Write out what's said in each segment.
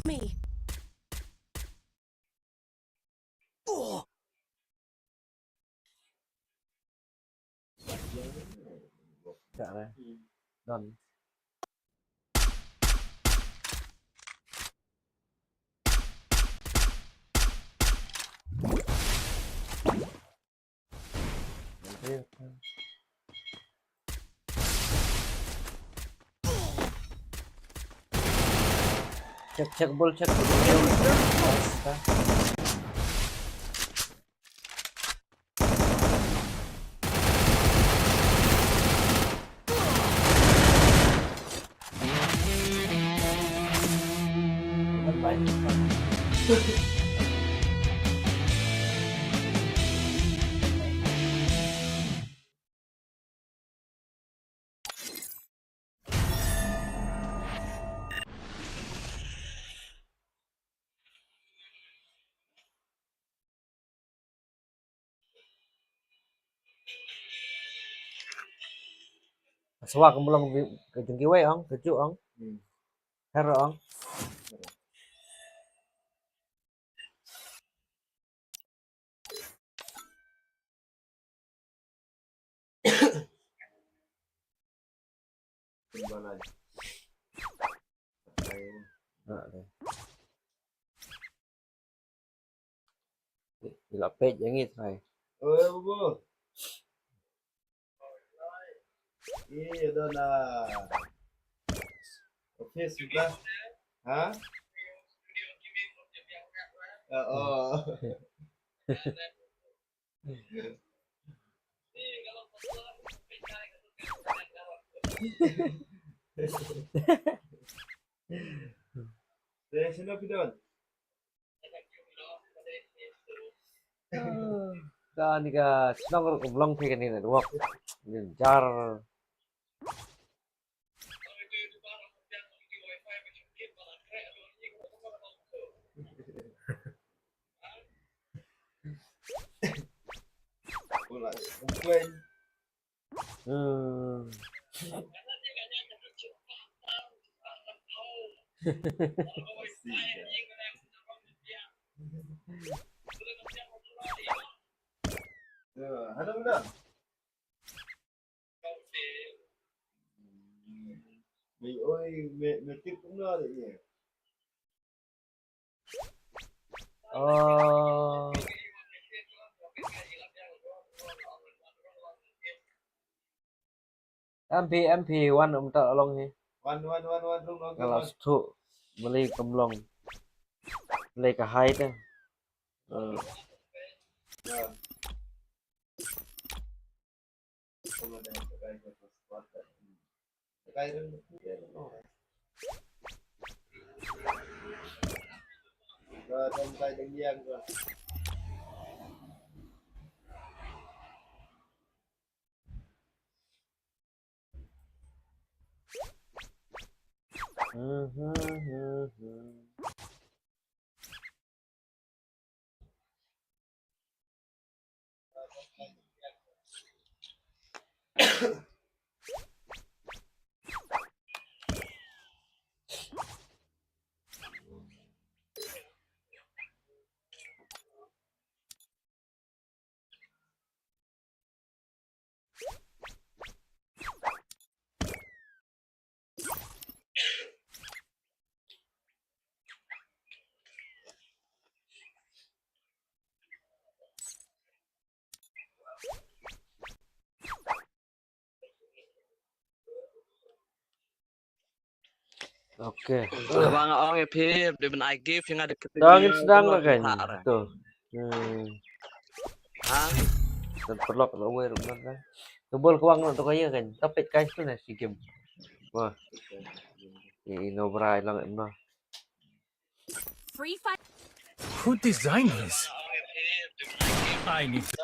me. Oh. Dạ đây. Done. Check ball. Swak belum ke jengkiwe ong, kejuk ong. Hero ong. Gila page yang itu hai. Bu. Iya dona. Oke sudah. Hah? Oh. Dari sini pidon. Kan nika senang belum kayak gini nih, wak jar. Pula komplain. Ada benar. Ôi, mẹ tiếp cũng lo đấy nhỉ. MP one tak long ni. One rung long. Kalau stu beli kemlong, beli ke high tu. Trong tay đánh giang rồi. Oke. Bang orang EP dengan IG yang ada Dangin sedang lah kan. Tuh. Terperlok lo gue rumah kan. Tebal kuang untuk kaya kan. Tapi guys tu nasi game. Wah. Ini berai lang no. Free fight. Who designed this? I need to...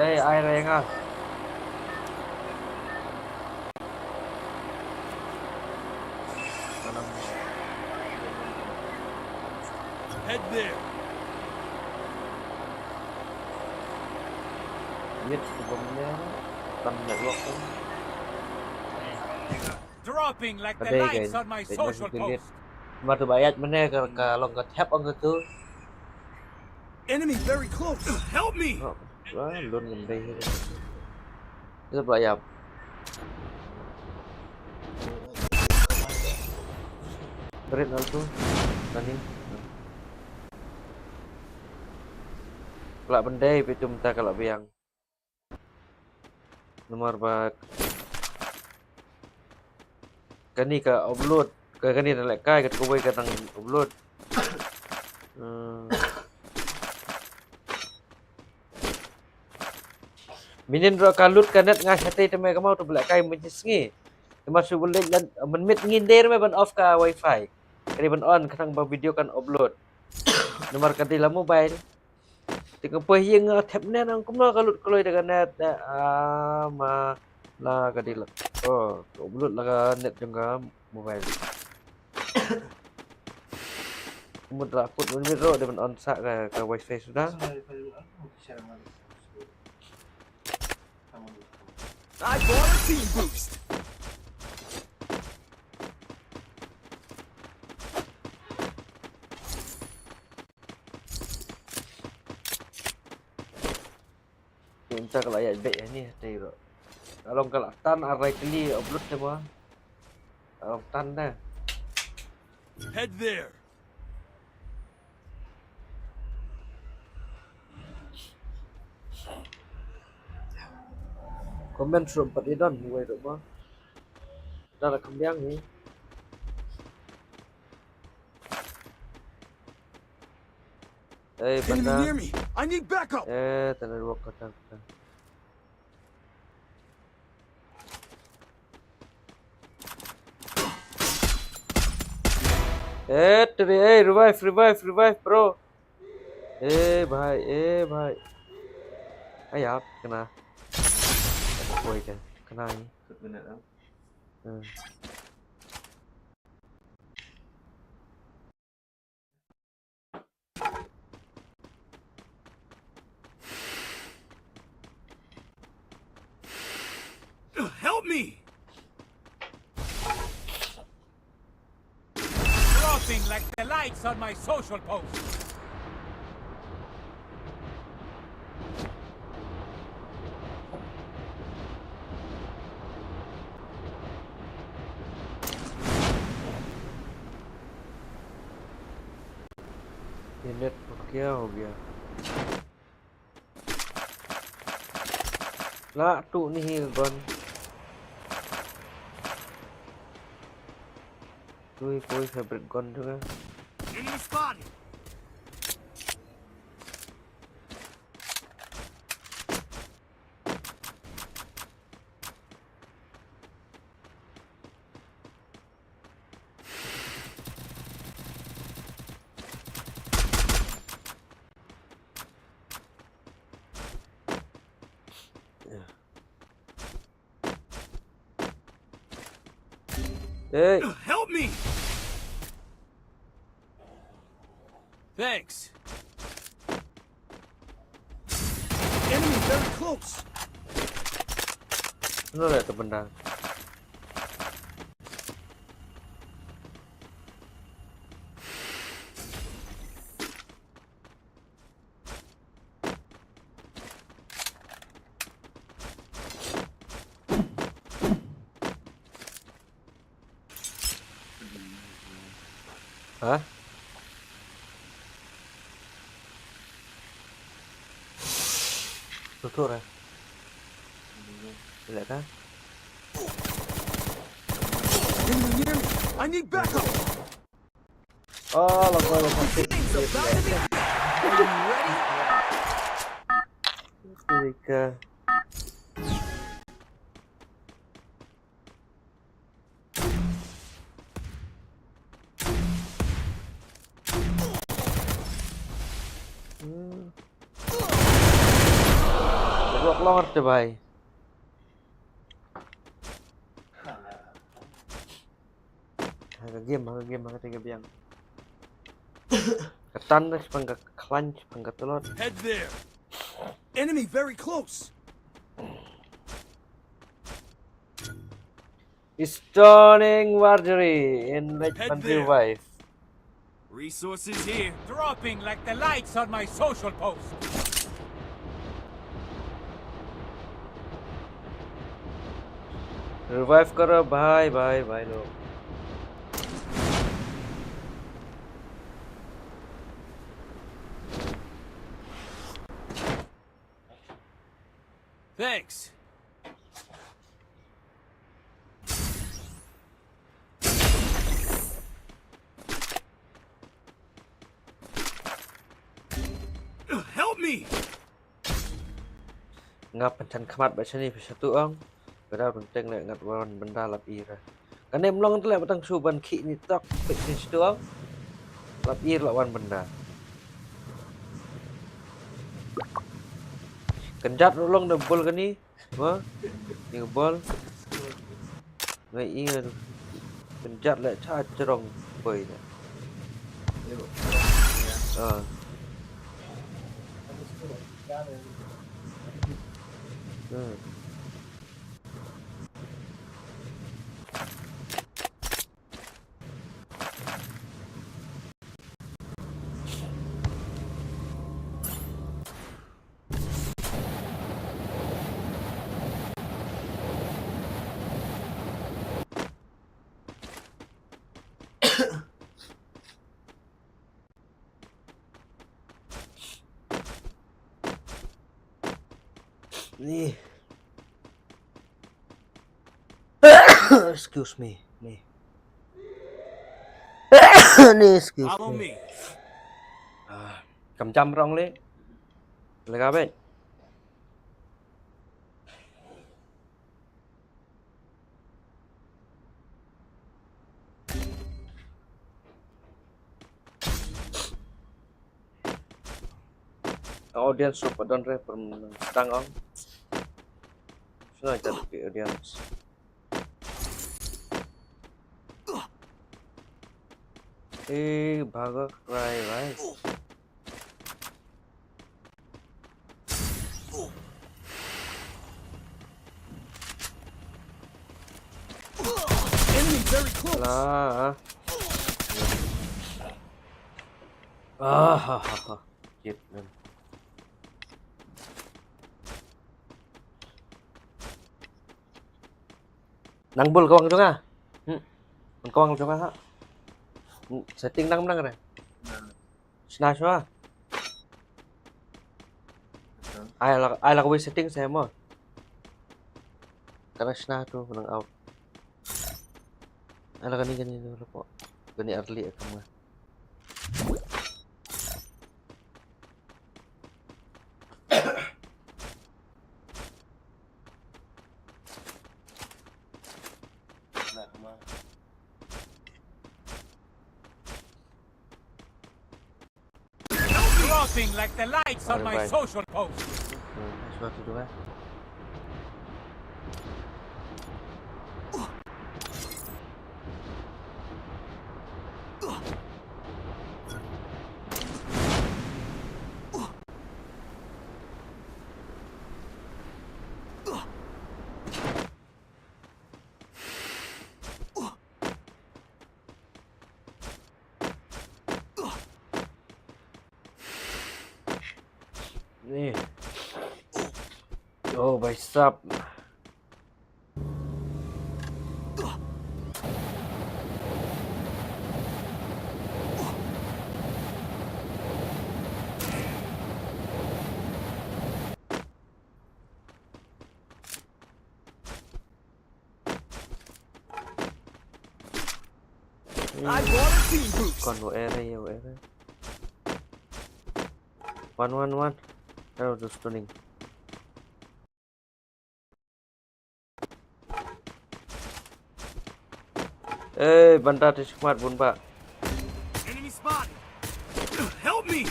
ai rồi anh ơi. Head there. Biết sebelumnya tan network kan. Dropping like Ở the đây lights kìa, on my để nó social sẽ liệt. post. Mà tụi bayat mana kalau nggak tap on itu. Enemy very close. Help me! Wah, luôn gần đây. Rất bayat. Keren itu. Tadi. Kalau benda itu minta kalau biang. Nomor bak. Kani ka upload. Kani na like kai kat ko ka tang upload. Minin ro kalut kanet nga hati teme ka mau to black kai menjisngi. Masuk boleh dan menmit ngindir me ban off ka wifi. Kani ban on kadang ba video kan upload. Nomor kati la mobile. Tinggal pahing tap net ang kumna kalut kloy dengan net ma la kadila. Oh, upload la ka net juga mobile. Kemudian aku menmiro dengan on sa ka wifi sudah. I bought a team boost. Minta kalau ayat baik ni hati bro. Kalau kalau tan arai kali upload semua. Kalau tan dah. Head there. Komen suruh 4 idon gue tu mah. Dah lah kembiang ni. Enemy Benda. near me. I need backup. Tanah dua kata. Revive bro. Bhai. Ayap kena. Koi kan. Kena ni. Help me! Dropping like the lights on my social post. ये net क्या हो गया lah tu ni gon tu koi favorite gon juga Enemy spotted. hey Help me! Thanks. Enemy very close. nó là tụi mình đang hả tôi thua rồi lại đó Enemy near me. I need backup. là con xịt Things about to be. Are you ready? kìa lor tu bhai. Haga game tiga biang. Ketan dah pangga clench pangga telur. Head there. Enemy very close. Stoning Marjorie in Lake Head Country there. Wife. Resources here. Dropping like the lights on my social post. Revive करो भाई लोग. Thanks. Help me. Ngap pencen kemat baca ni satu ang. Kadang penting nak ngat wan benda lap ira. Kan em long tu lek petang suban ki ni tok pek ni situ ang. Lap ir lawan benda. Kenjat long dah bol kan ni. Wah. Ni bol. Ngai ingat. Kenjat lek cha cerong boy ni. Ah. Ni. Excuse me. Ni. Ni excuse Follow me. me. Cầm chăm rong lên. Là gặp bên. Audience super don't refer stang on. Sudah jadi audience. Bhagak right. Enemy very close. Lah. Shit man. Nang bul kawang chung ah. Mình kawang chung ah. Setting nang nang rồi. Snash quá. Ai là cái setting xem mà. Karena snash tu menang out. Ai là cái ni dulu po. Gani early akan mah. Dropping like the lights on my Bye. social post. Suatu juga. Nih. Oh, भाई साहब. I bought a team boost. Còn bộ air đây, One. Hello, the stunning. Banda tu smart bun ba. Enemy spotted. Help me.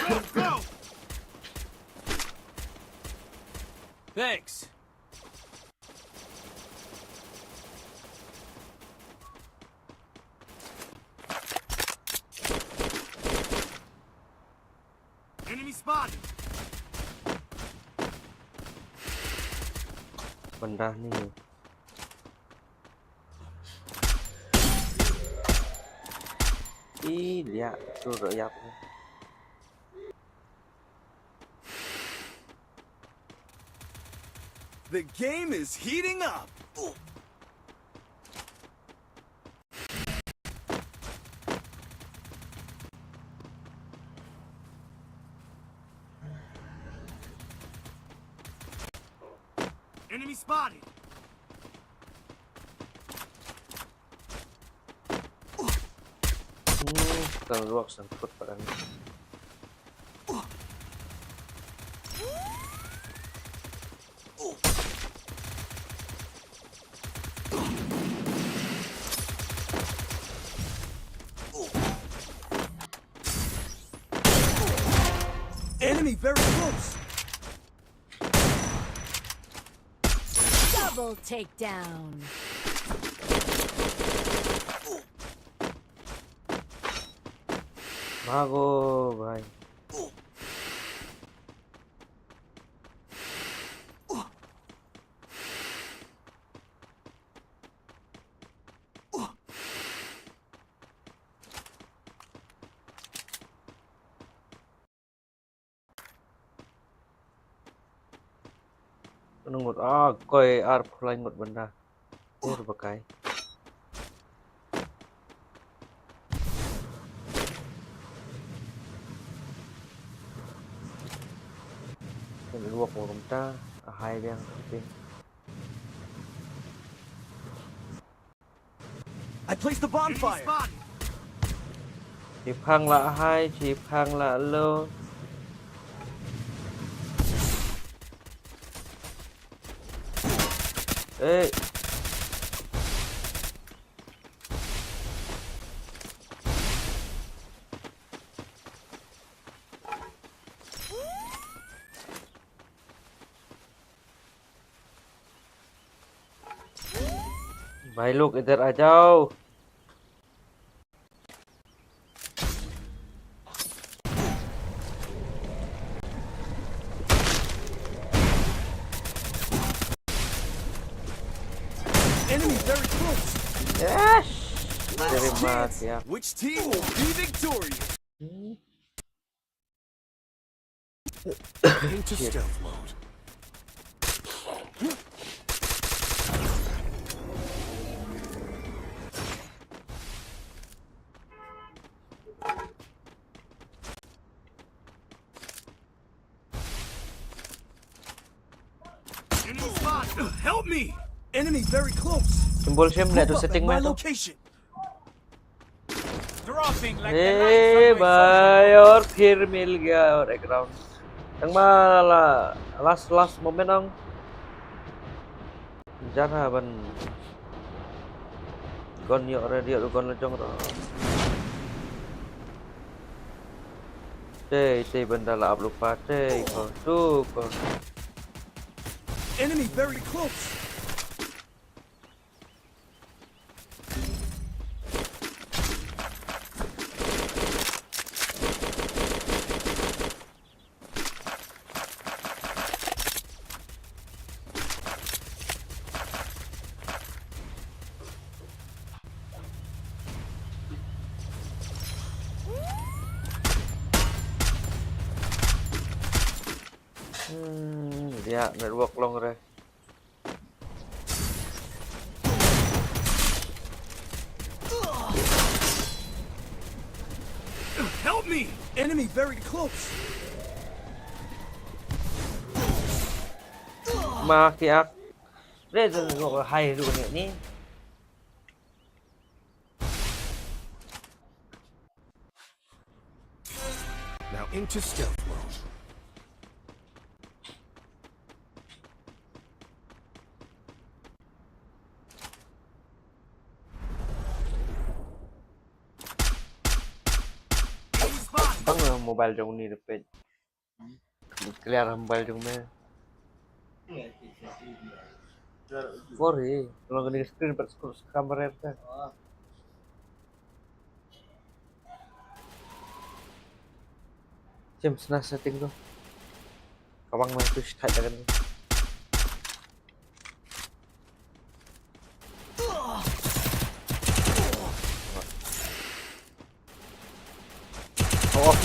Let's go. Thanks. Enemy spotted. Benda ni. Dia suruh ya. The game is heating up. Enemy spotted. Kalau luak sangkut pada ni. Enemy very close. Double takedown. Bago, bhai. Nunggut koi arp lain ngut benda. Ini pakai. Ini luak orang ta, hai yang penting. I placed the bonfire. Chip hang là hai, chip hang là lô. Ê. भाई लोग इधर आ जाओ. Enemy very close. Yes. Last Terima chance. kasih. Which team will be victorious? Into stealth mode. Enemy spot. Help me. Enemy very close. Symbol shame lihat tu Move up setting at my mana tu. location. Dropping like ए भाई और फिर मिल गया और एक round yang malah last moment ang jara ban gon yo radio gon lejong ro tê benda la lupa tê ko tu ko Enemy very close. dia network long rồi. Help me! Enemy very close. Mà kìa. Đây là gọi là hay rồi nè. Now into stealth mode. Bắn rồi mobile trong ni pe clear mobile trong me for he kalau ni screen per camera ta James na setting tu kawang mang tu start kan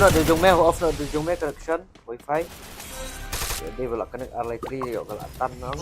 off na di jong me connection wifi jadi wala connect R3 yo kala tan no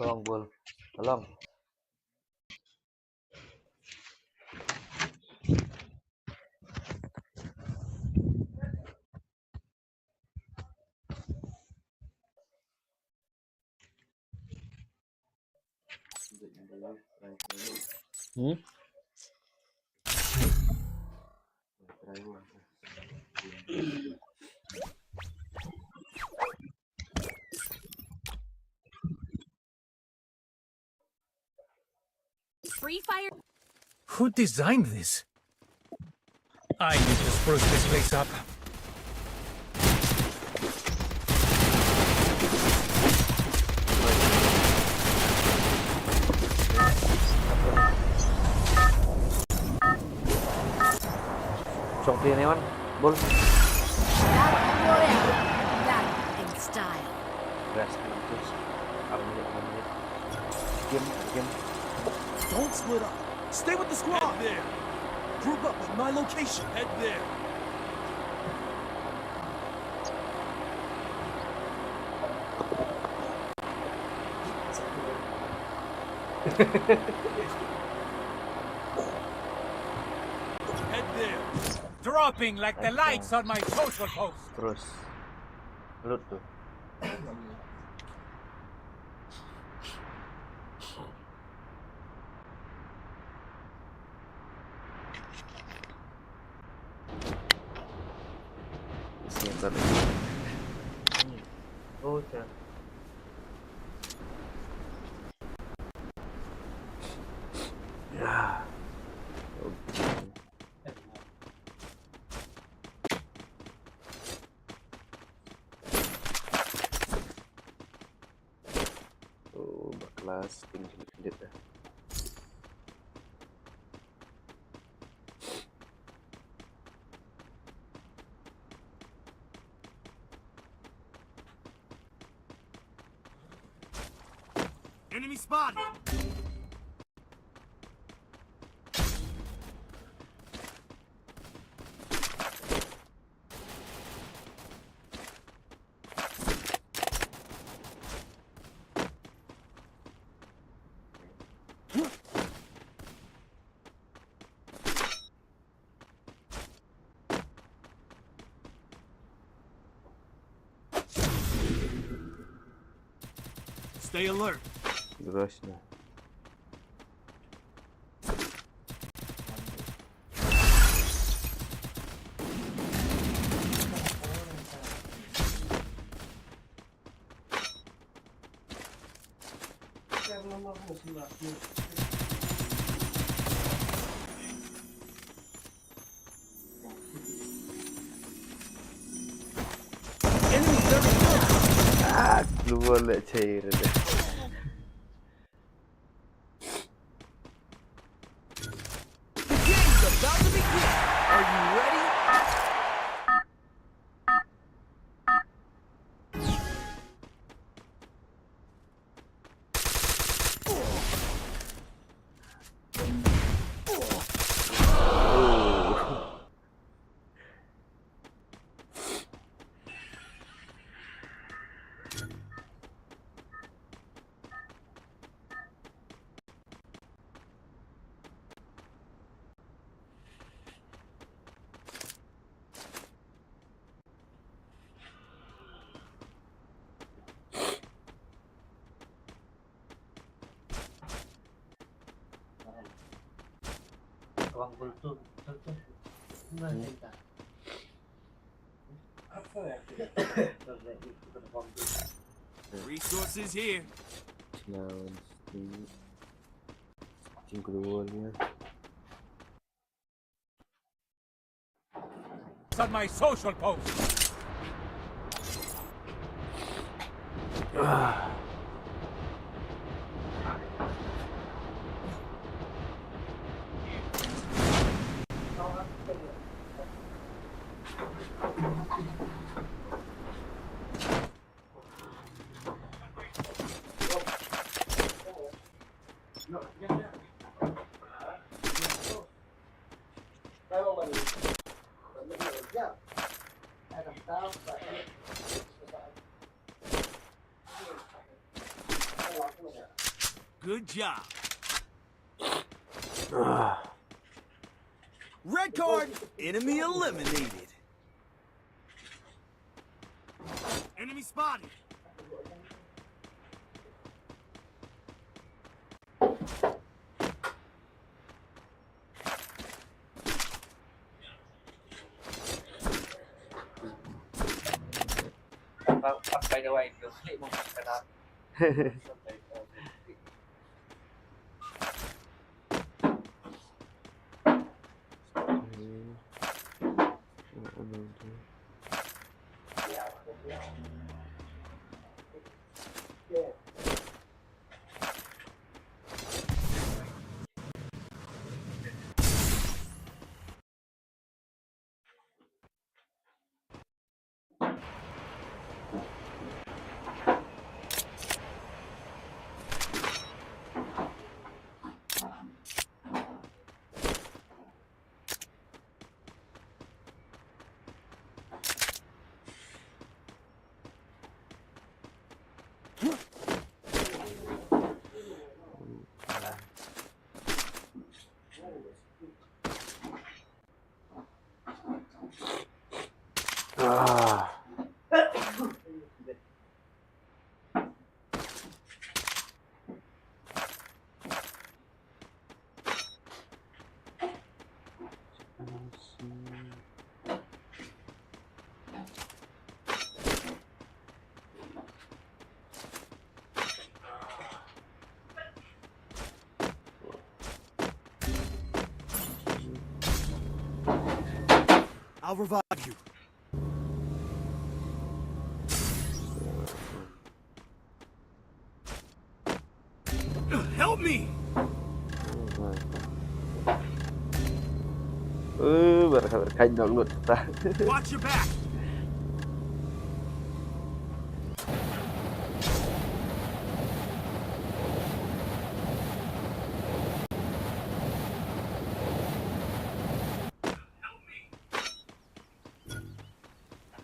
tolong bol tolong Free Fire. Who designed this? I need to spruce this place up. Chọn tiền em ăn bol That in style. rest terus 6 menit game Don't split up. Stay with the squad. Head there. Group up at my location. Head there. Head there. Dropping like the lights on my social post. terus loot tuh siap oh ya ya oh kelas tinggi sedikit dah Enemy spotted. Stay alert. Grossnya Enemy 30. Keluar lah cair dah. The game's about to begin. Are you ready? Resources here. Challenge ni. Cing keluar dia. It's on my social post. Good job. Red card, enemy eliminated. Enemy spotted. Pakai dah wipe tu. Mau kena. I'll revive you. Help me! Berkain download kita. Watch your back!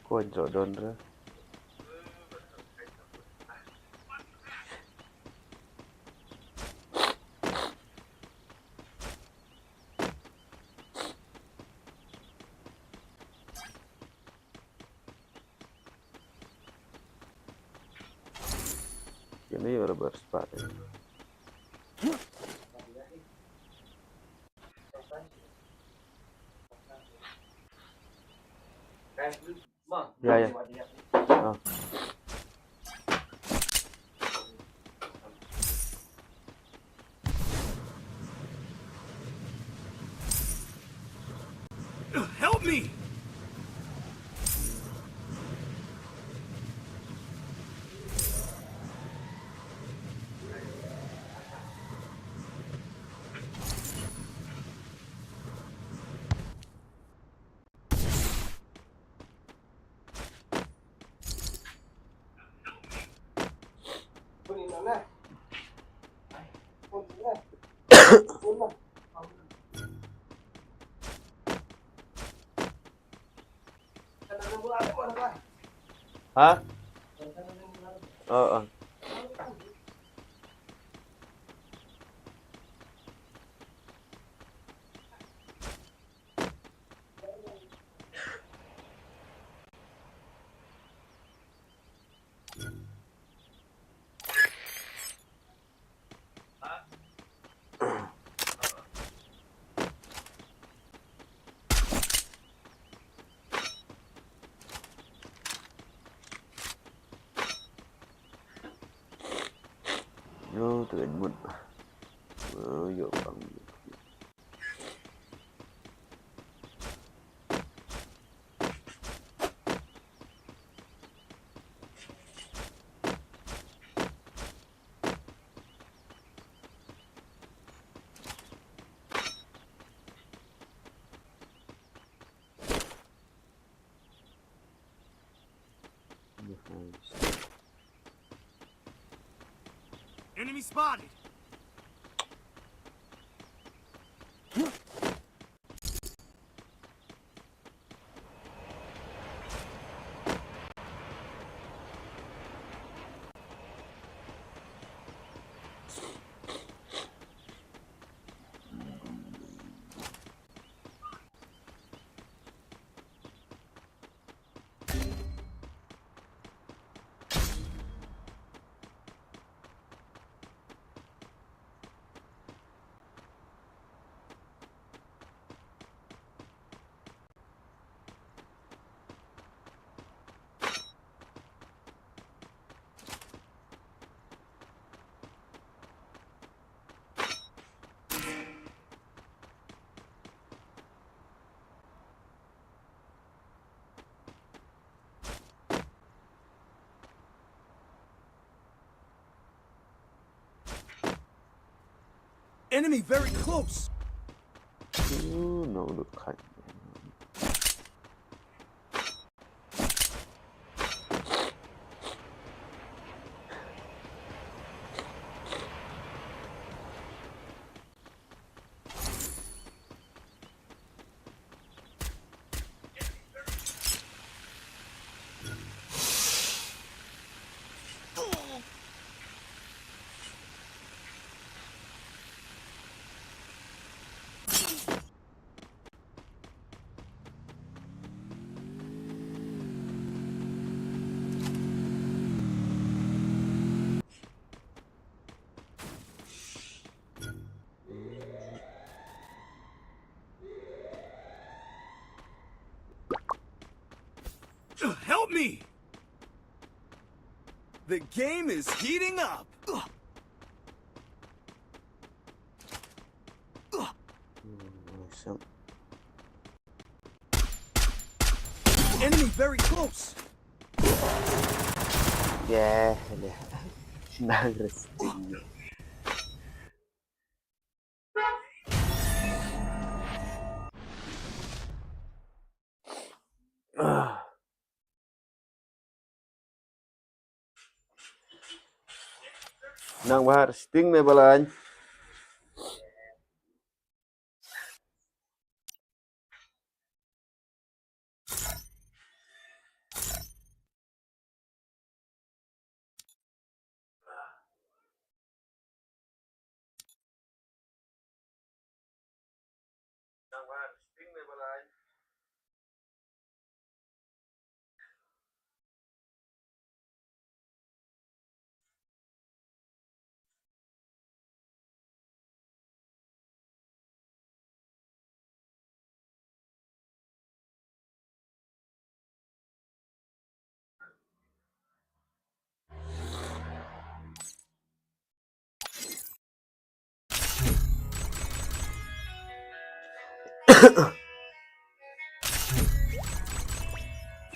Kuan Jordan ra. Ini baru bersepat. Ya ya. Oh. me! Hả? Ờ. Vô tuyển một vô bằng Enemy spotted. Enemy very close. nó được khách. Help me! The game is heating up. Enemy very close. Yeah, interesting. Nang bahar sting nih balan.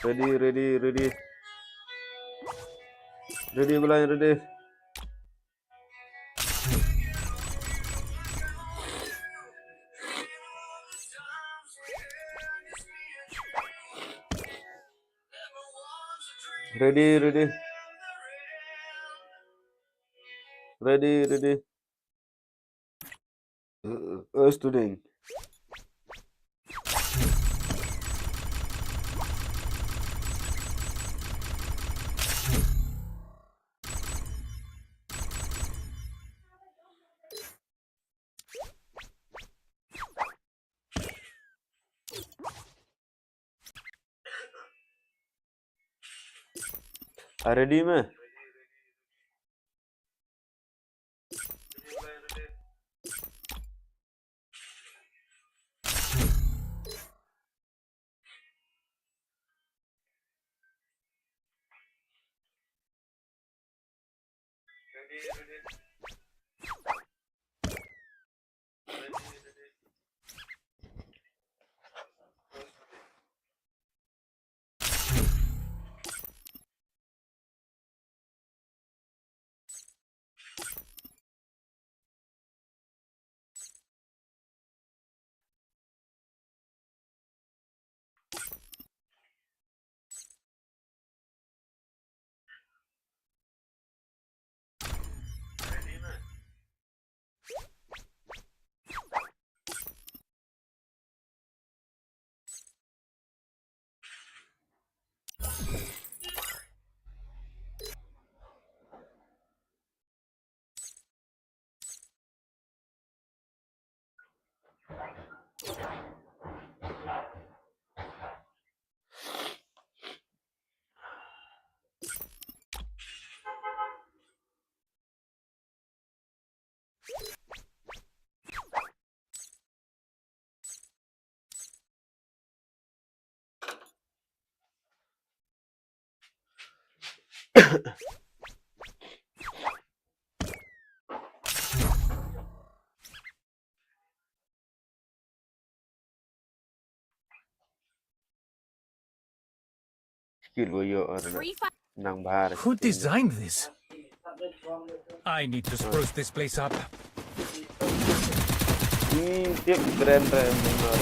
Ready, ready, ready. Ready, blind, ready. Ready, ready. Ready, ready. Student. Ready, me? Skill go yo Free fire. nang bahar. Who designed this? I need to spruce this place up. Tip keren keren bener.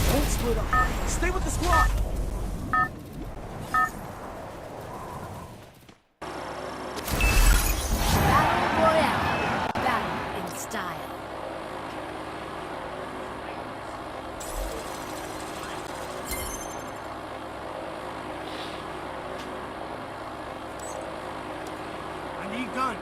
Don't split up. Stay with the squad. Battle Royale. Battle in style. I need guns.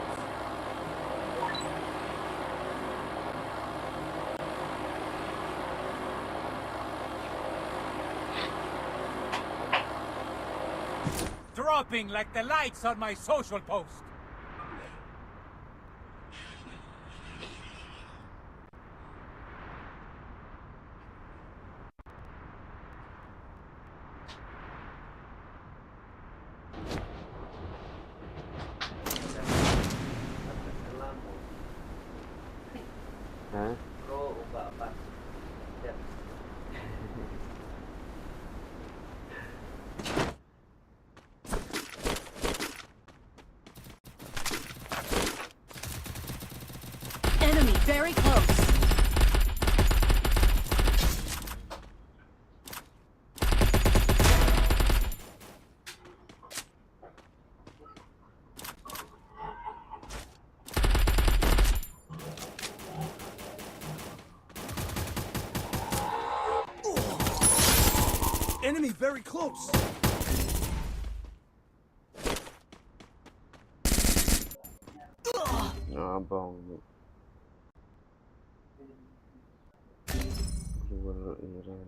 Dropping like the lights on my social post. Hah? Enemy very close. Enemy very close. Abang ni. Keluar Iran.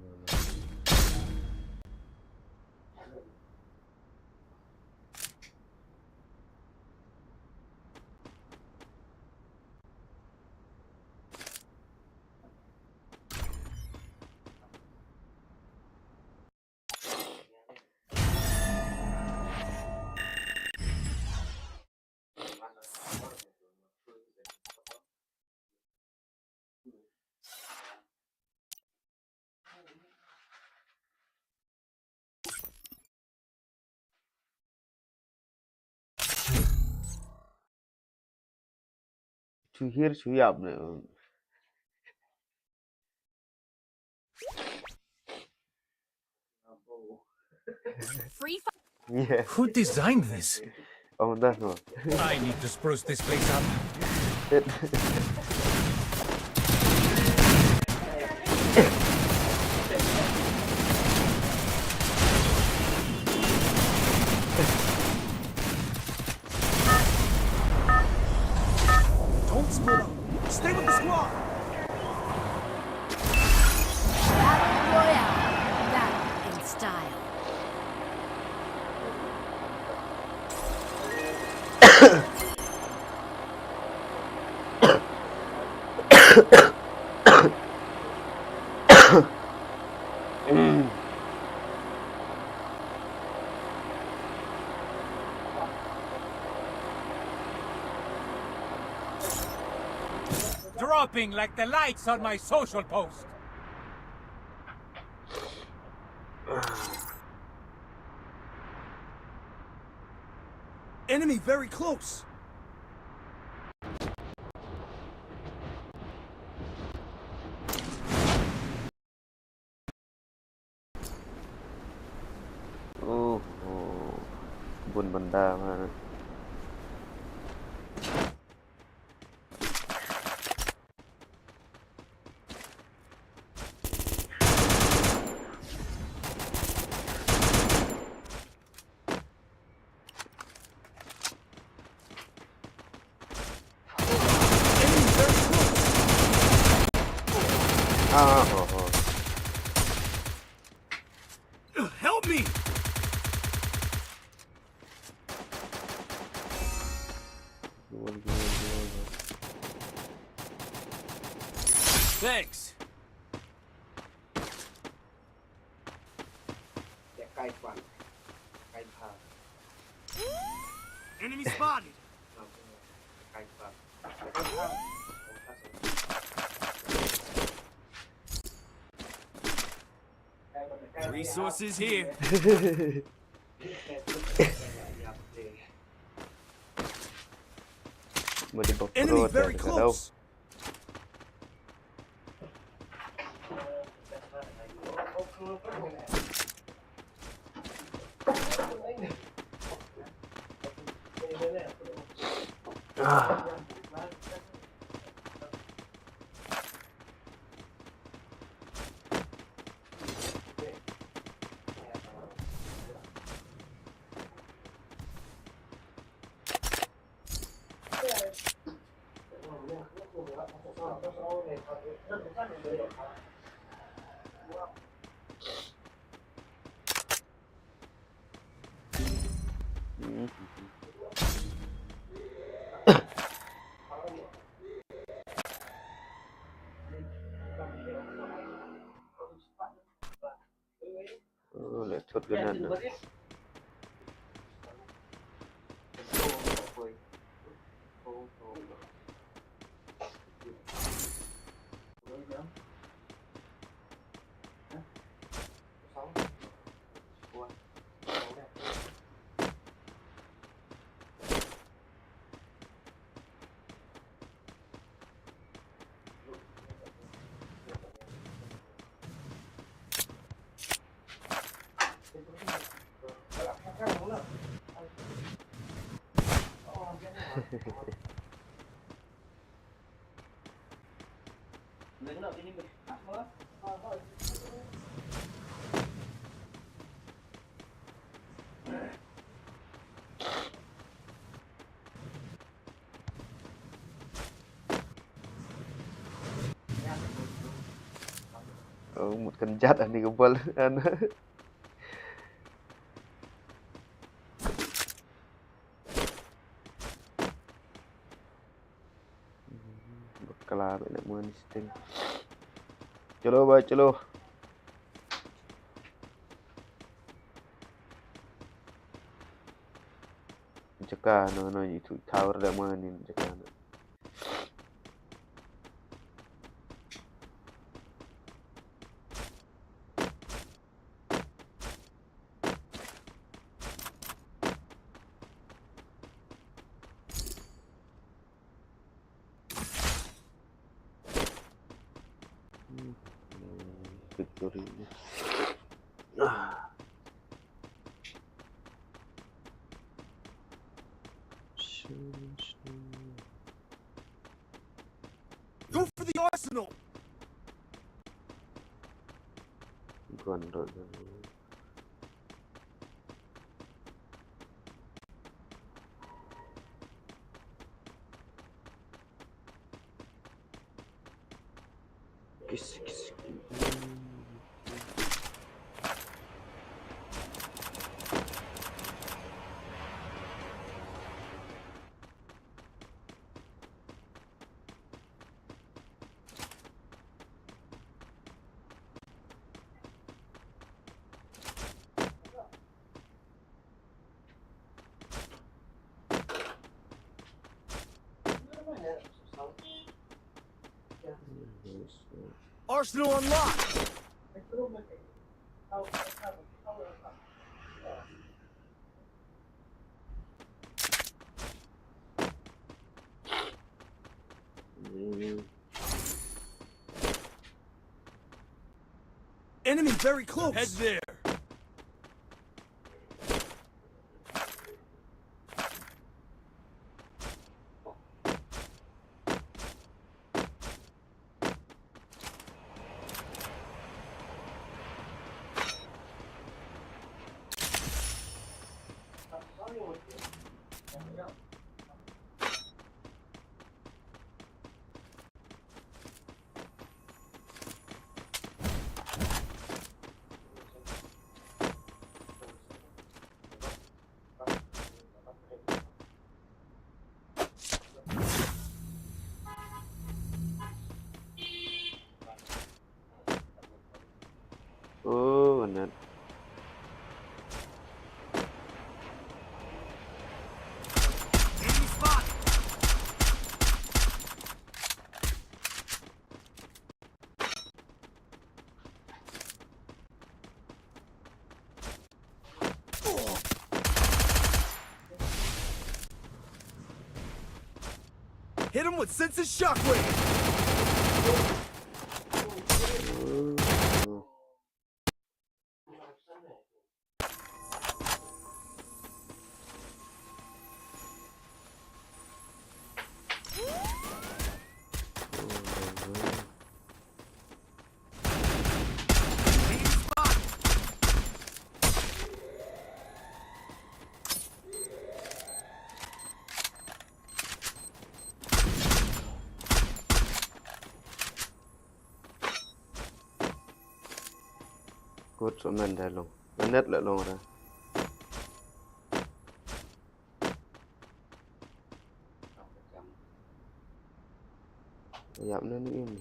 Chuhir chuyap ne. Free Yeah. Who designed this? Oh, that's no. I need to spruce this place up. Don't split up. Stay with the squad. Battle Royale. Battle in style. Dropping like the lights on my social post. Enemy very close. Oh, bun benda mana. Enemy very close. Help me. Thanks. Enemy spotted. Resources here. Enemy very close. Oh, let's put good now. Oh, một con chat anh đi cũng vâng anh. Bakala nak mun sting. Chalo bhai chalo. Jaka no itu tower dah manin jaka. victory. Go for the arsenal! Gondol. Kis. Arsenal unlocked! Enemy very close! Head there! Oh, benar. Enemy spot! Hit him with sense of shockwave! Good, so mình đây luôn. Mình nét lại luôn rồi. Giảm lên im.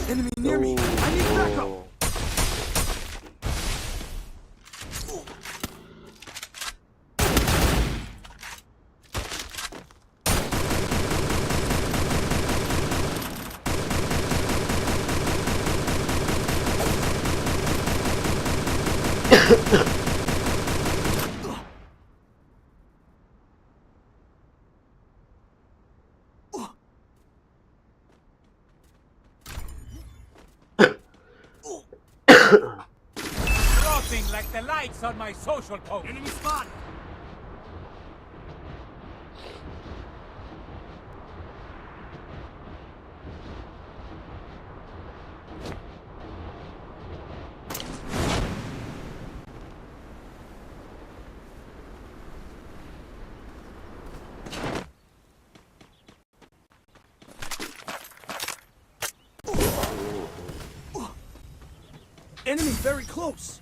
Enemy near me! I need backup! Dropping like the lights on my social post. Enemy spot! Enemy very close!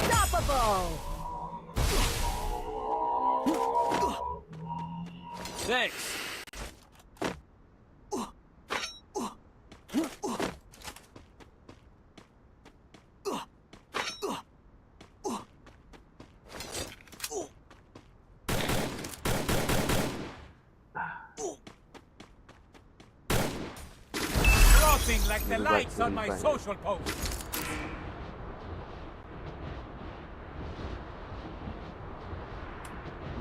Unstoppable! Thanks! Dropping like the Really lights on my fine. social post.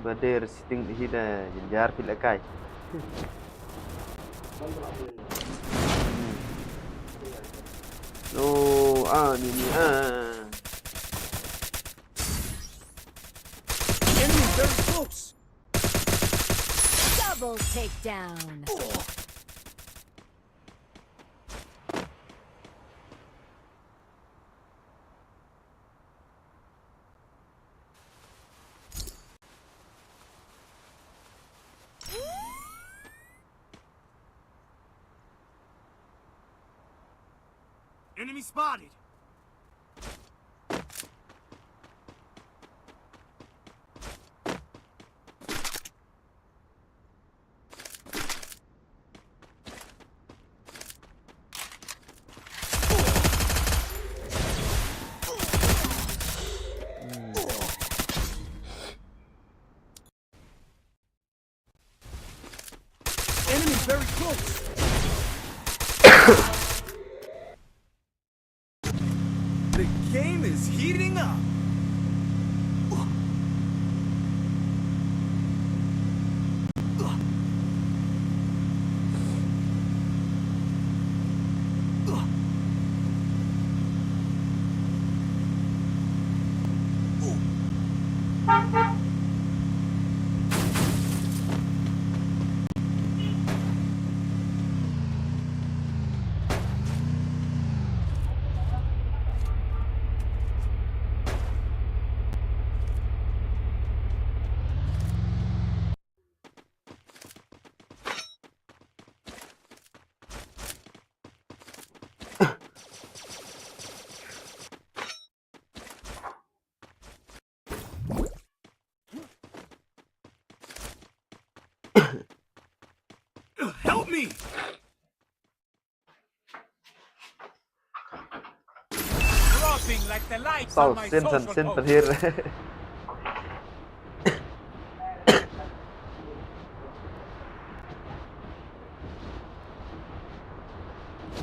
But they're sitting here in jar pila kai. No, ni Enemy very close. Double takedown. Enemy spotted. Enemy very close. The game is heating up. Help me! Dropping like the lights Sau on my sen social san sen post. petir.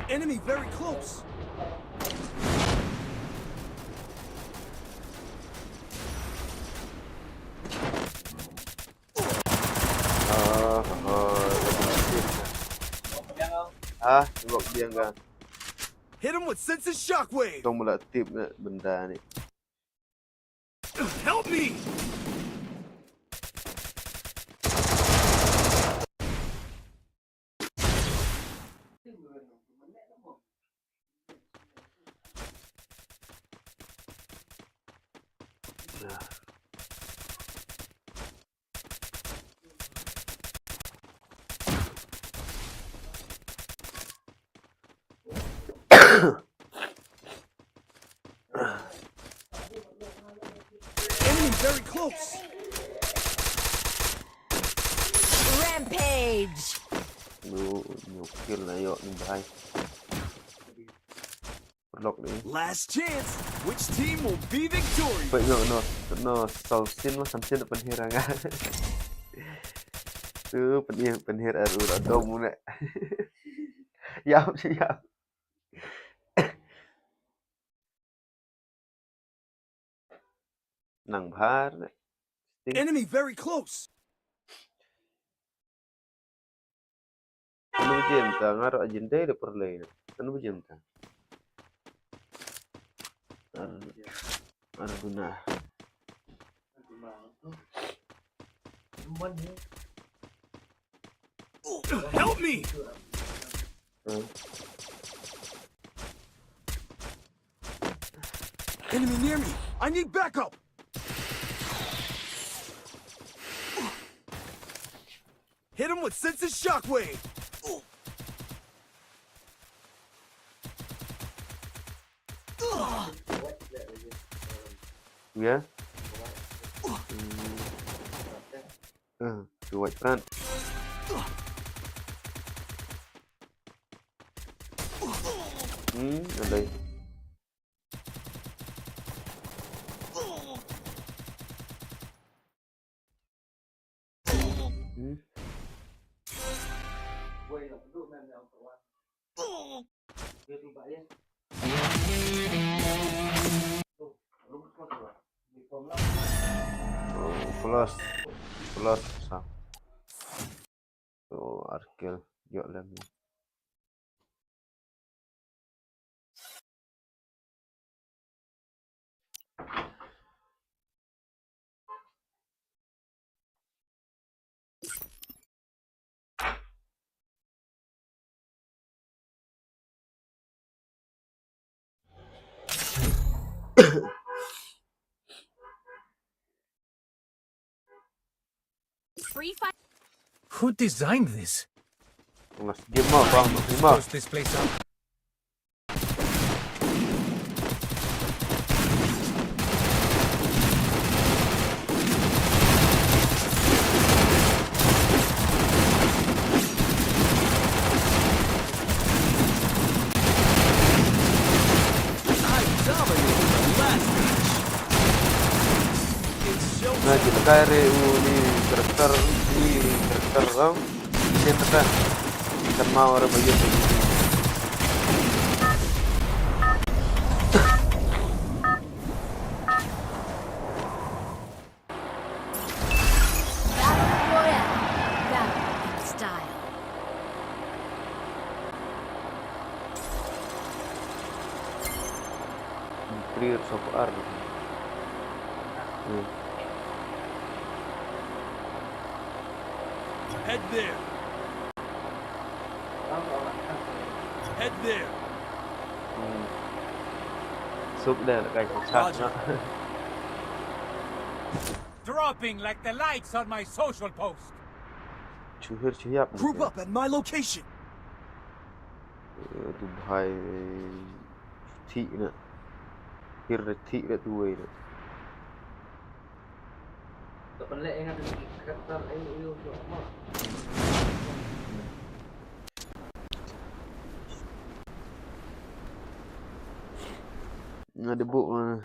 Enemy very close. Buat dia enggak. Hit him with senses shockwave. Tong mula tip na benda ni. Help me! Enemy very close. Rampage. Nhiều kill na yo ni bahai. Lock ni. Last chance. Which team will be victorious? Vậy no sau sin mà sam sin pen hiranga. Tu pen hir aru da dom ne. Yap siap. Nang bhar ne. Enemy very close. Ano jem ta ngaro agenda de perle. Ano jem ta. Ar guna. Help me! Enemy near me. I need backup. Hit him with senses shockwave. Ya. Tu white front. Đây. Dia tiba ya. Tuh, lubus semua tuh. Di form lah. Plus plus sang. So Arkel yuk lagi. Free fight. Who designed this? Mas game mah bang, I need to lima. spruce this place up. I dominated the last match. It's Nah, showtime. kita kare ni karakter orang. Dia tekan. Kan mau orang bagian begini. Battle Royale. Battle in style. Clear so far. Head there. Head there. Sub dah nak kaya chat nak. Dropping like the lights on my social post. Cuhir siap. Group up at my location. Dubai thị nữa. Hir thị là tuổi nữa. Kapan lek yang ada di karakter ayo mah. Ada buk mana.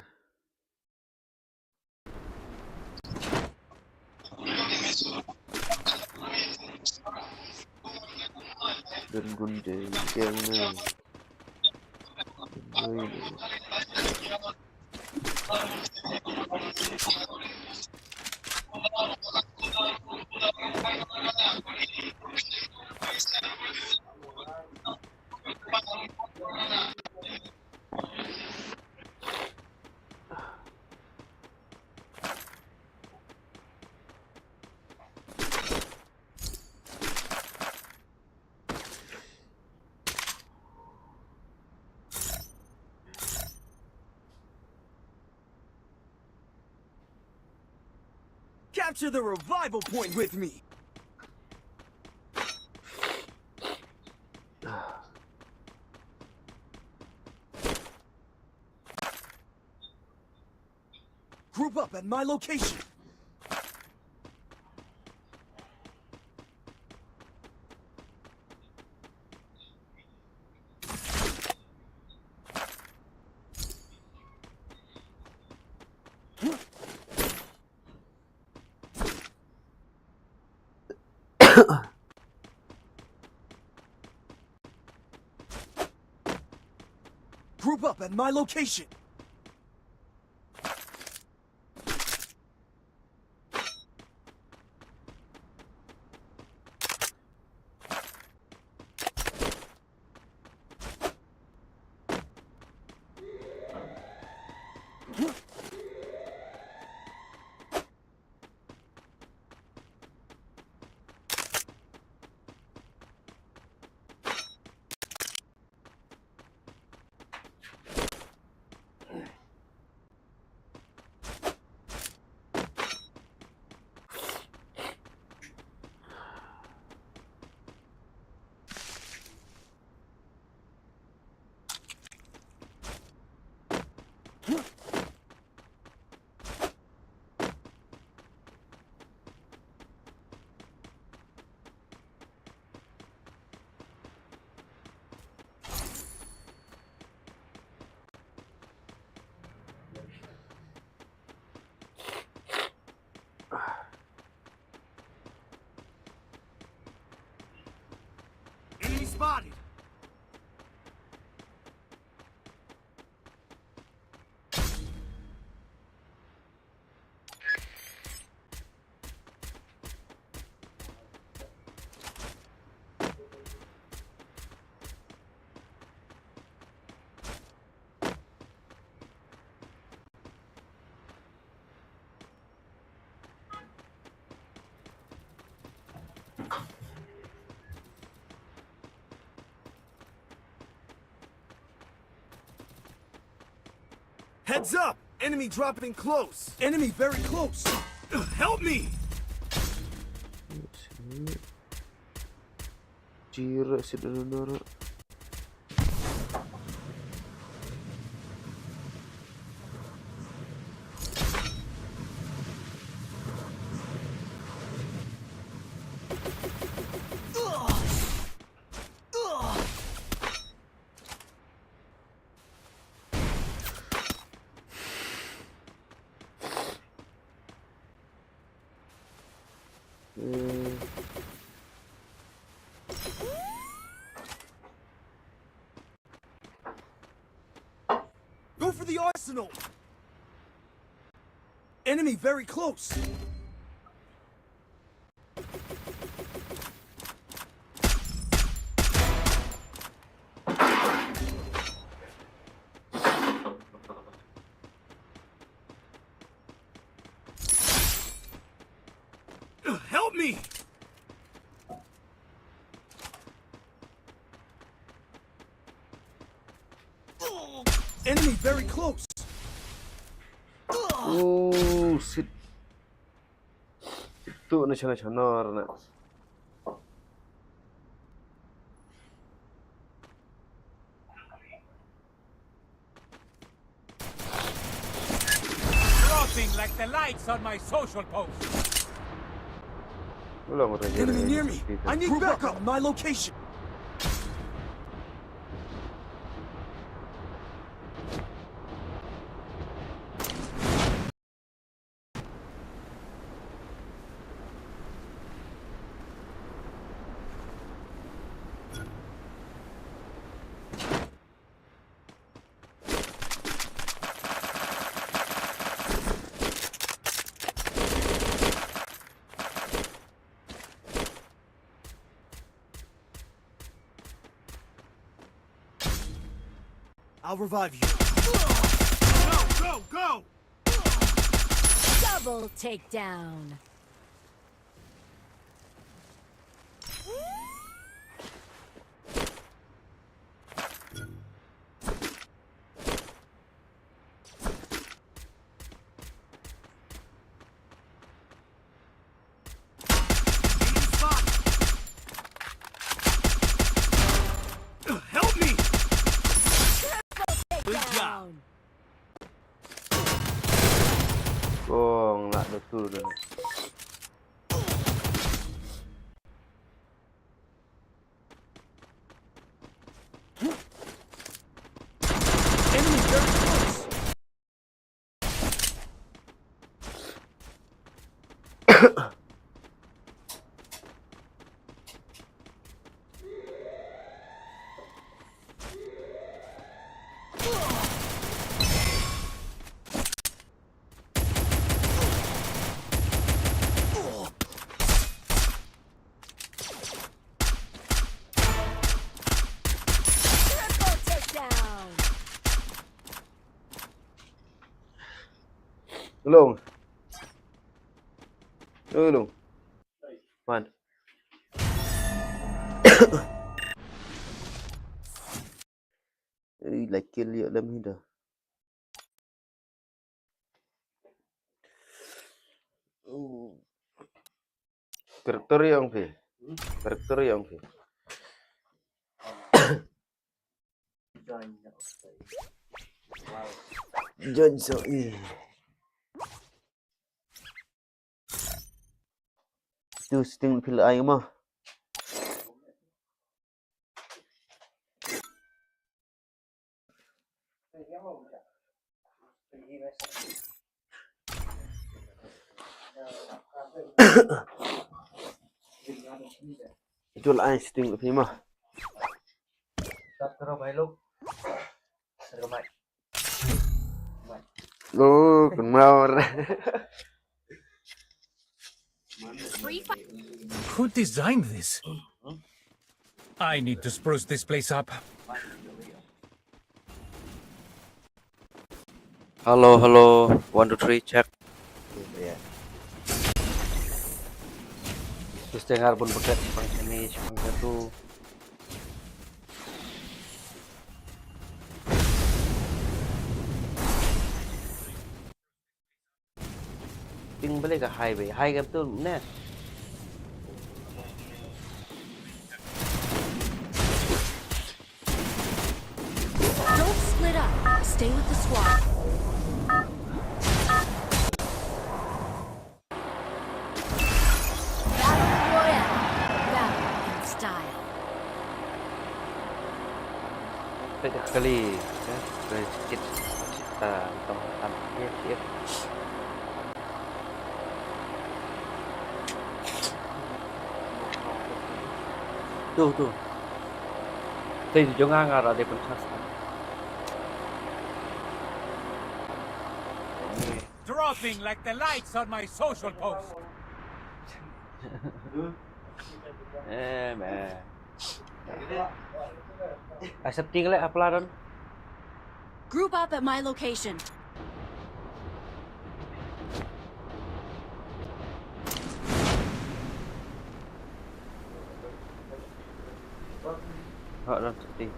Dan gunde kena. Capture the revival point with me. Group up at my location. Group up at my location. Enemy spotted. Heads up! Enemy dropping close. Enemy very close. Help me! Jira sederhana. Go for the arsenal! Enemy very close. Help me! Enemy very close. Oh, shit. Itu na siya chanor na. Dropping like the lights on my social post. Wala mo rin. Enemy near me. I need backup. My location. I'll revive you. Go, go, go! Double takedown. Help me! Down. Kong nak betul dah. Enemy very close. Triple takedown. Tolong. Tolong. Man. Like kill dia dalam hidup. Karakter yang fi. Karakter yang fi. John so tu sting pil ay mo. Itu lah sting pil mo. Stop terus bay lúc. Terus bay. Oh, kenal. Free fight. Who designed this? I need to spruce this place up. Hello, hello. 1, 2, 3, check. Terus dengar pun bekat pang sini, pang satu. ping balik ke high bay. High game tu mana? Don't split up. Stay with the squad. Battle Royale. Battle in style. Kita kali kan sedikit kita tentang ya. Tuh. Tadi jangan ngarah dia pun khas. Dropping like the lights on my social post. Man. Accepting like upload. Group up at my location. Hot dan sedih.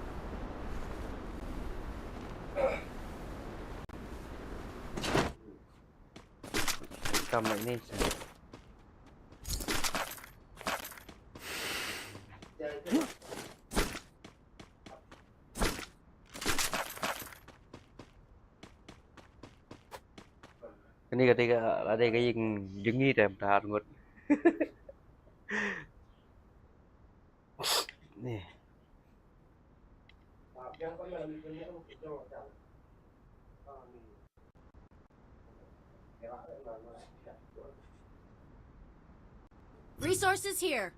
Kamera ini saya. Cái này ketika ada yang jengi dan tahan ngut. Nih. Resources here.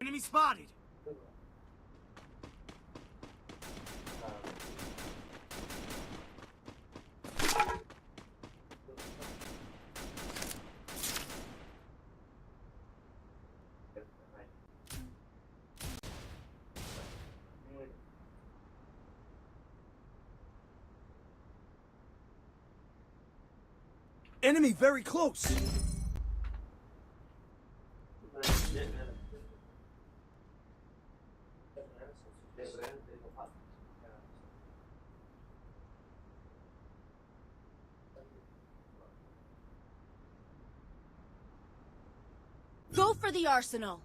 Enemy spotted. Enemy very close. Go for the arsenal.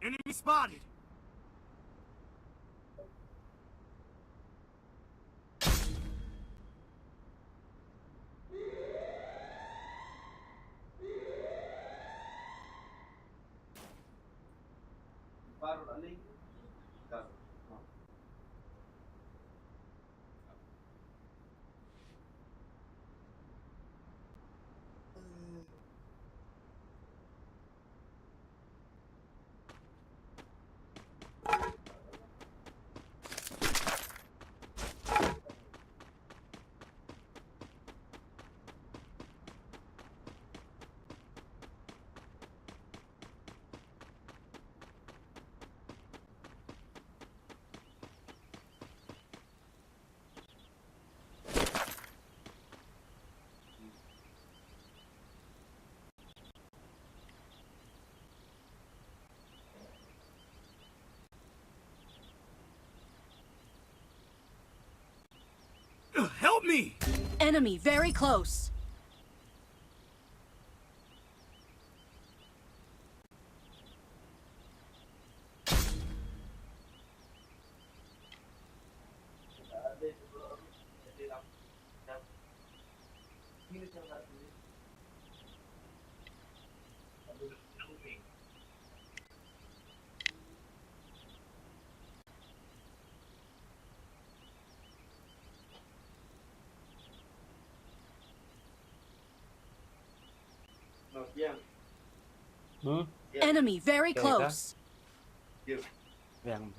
Enemy spotted. Help me! Enemy very close. Enemy very close. Yang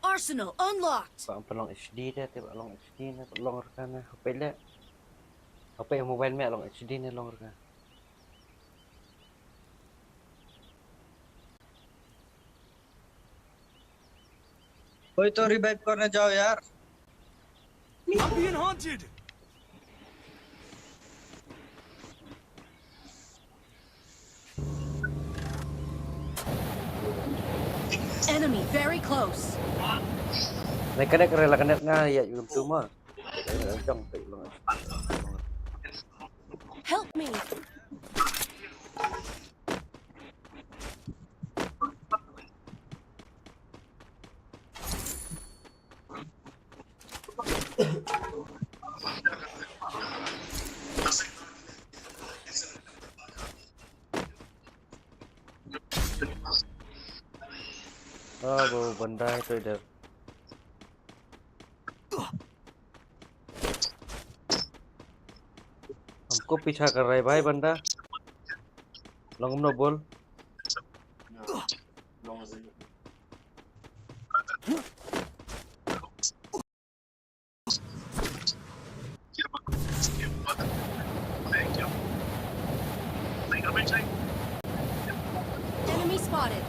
Arsenal unlocked. Pak pelong HD dia, tiba long HD ni, long rekan ni. HP dia. HP yang mobile ni long HD ni long rekan. कोई तो revive करने जाओ यार. I'm being hunted. Enemy very close. Này connect rồi là connect nga ya yung tu mà. Trong tự luôn. Help me. वो बंदा है तो इधर हमको पीछा कर रहा है भाई बंदा लॉन्ग नो बोल Enemy spotted.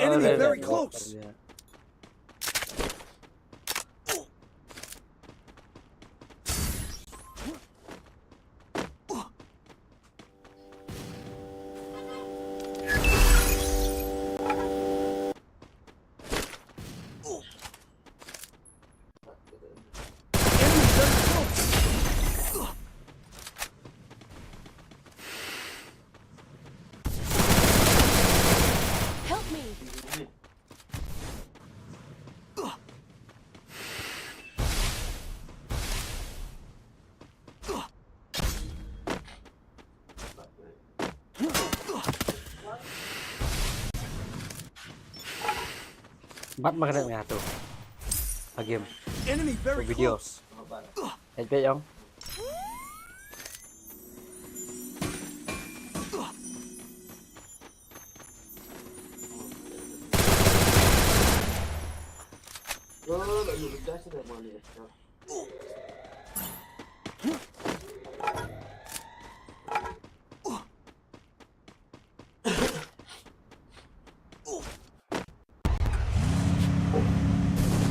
Enemy अरे very रे, close. कर लिया। Enemy very close. Help me. Bắt mà cái này tuh game Enemy very video. close. Hết biết không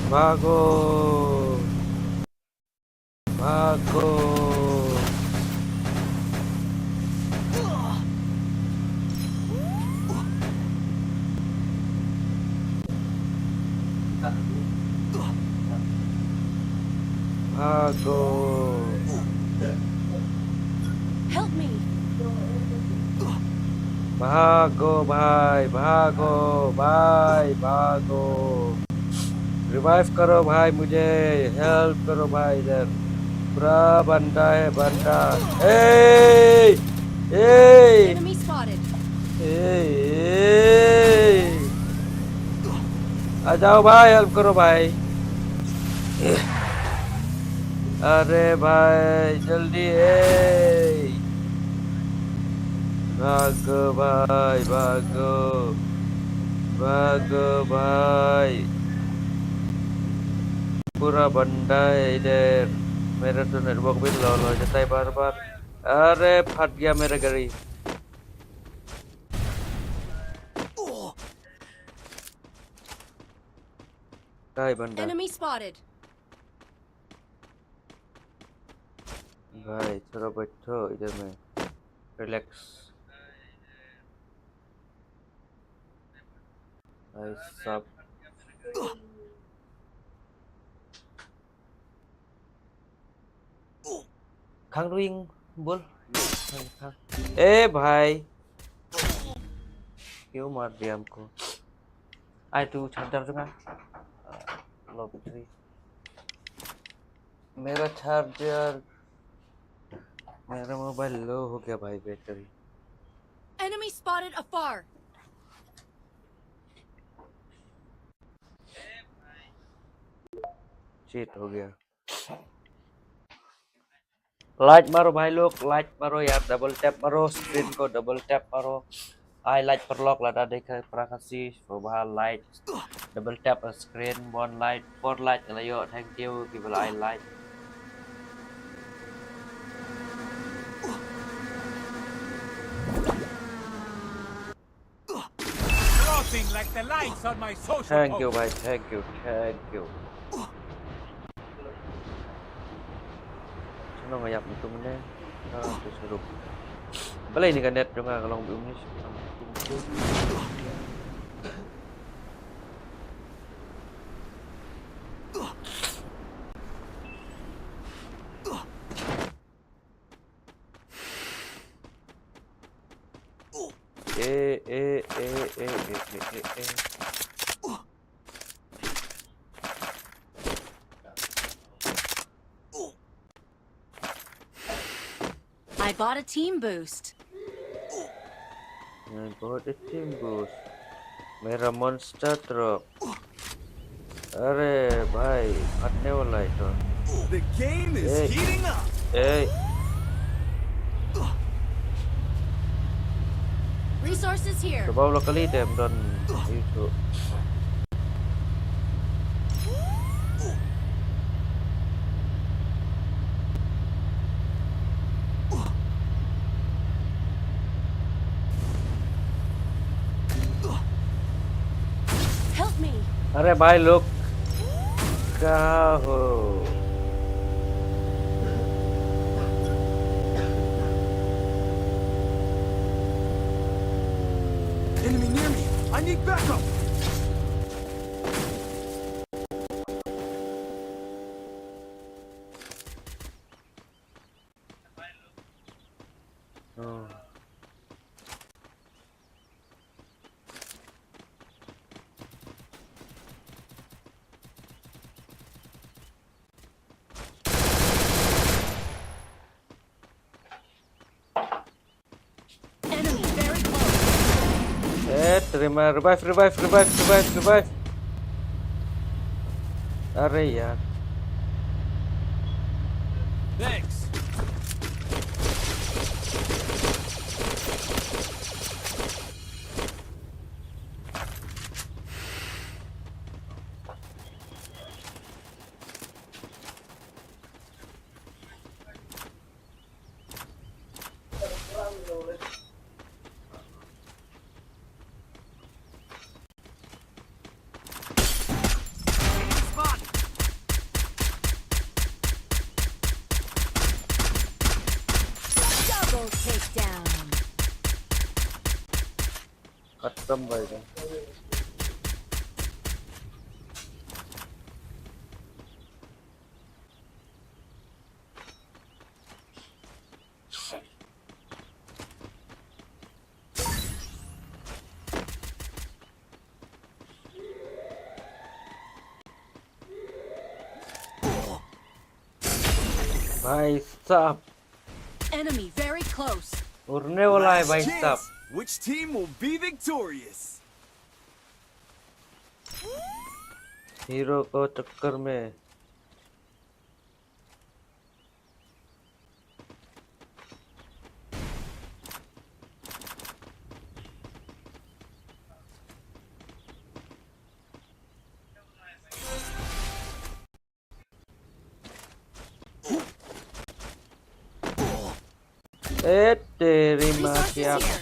bagus bagus bagus Help me. भागो भाई भागो भाई भागो रिवाइव करो भाई मुझे हेल्प करो भाई इधर पूरा बंदा है बंदा ए ए Enemy spotted. आ जाओ भाई हेल्प करो भाई अरे भाई जल्दी भागो भाई भागो भागो भाई पूरा बंदा है इधर मेरा तो नेटवर्क भी लो जाता है बार बार अरे फट गया मेरा गाड़ी काय बंदा Enemy spotted. भाई चलो बैठो इधर में रिलैक्स भाई सब khang riêng बोल ए भाई क्यों मार दिया हमको आई तू चार्जर दूंगा लो बैटरी मेरा चार्जर मेरा मोबाइल लो हो गया भाई battery Enemy spotted afar. Cheat हो गया लाइट मारो भाई लोग लाइट मारो यार डबल टैप मारो स्क्रीन को डबल टैप मारो आई लाइट पर लॉक लगा देखा प्रकाशी शोभा light double tap a screen, one light, four light, alayo, thank you, give a light. Floating like the lights on my social Thank you, post. bhai, thank you. Senang ayap itu mana? Itu seru. Balai ni kan net juga kalau belum ni. Eh. I bought a team boost. I bought a team boost. मेरा monster truck. अरे भाई फटने वाला है तो. The game is Hey. heating up. Resources here. Coba ulang kali dem dan itu. Help me. अरे भाई लोग कहाँ हो? Enemy near me. I need backup. Oh. Enemy very close. Terima revive. अरे यार. Thanks. Double takedown. खत्म भाई का. भाई साहब Enemy very close. उड़ने वाला है भाई Last साहब. chance. Which team will be victorious? Hero को टक्कर में. Terima Resources siap. here.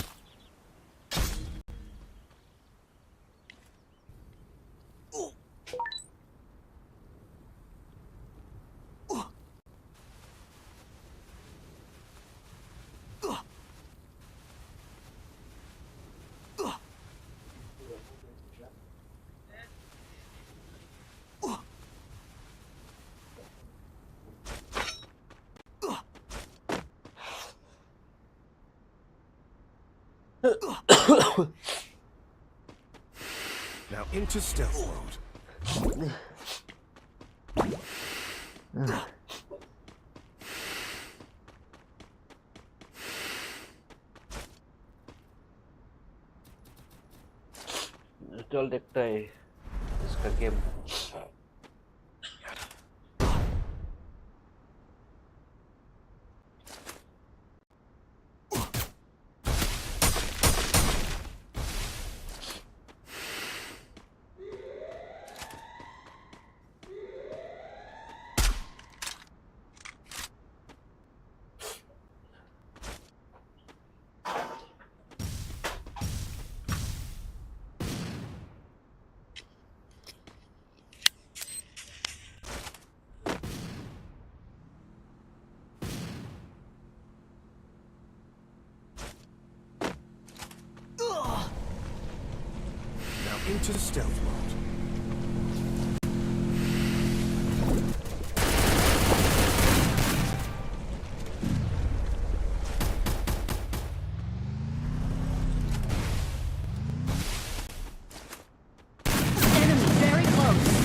Now into stealth mode. चल देखता है इसका game. into stealth mode. Enemy very close.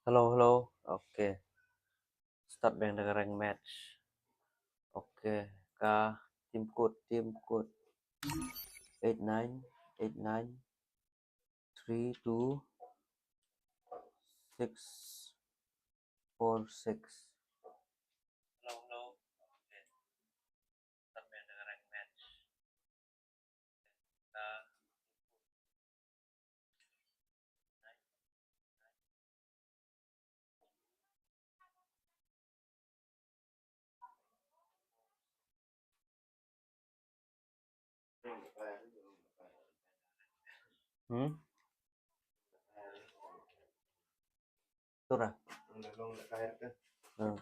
Hello. Okay. Start dengan rank match. Okay. Team code 89 82 6 46. Hmm? Ito ra. Long kahit ka. Ah.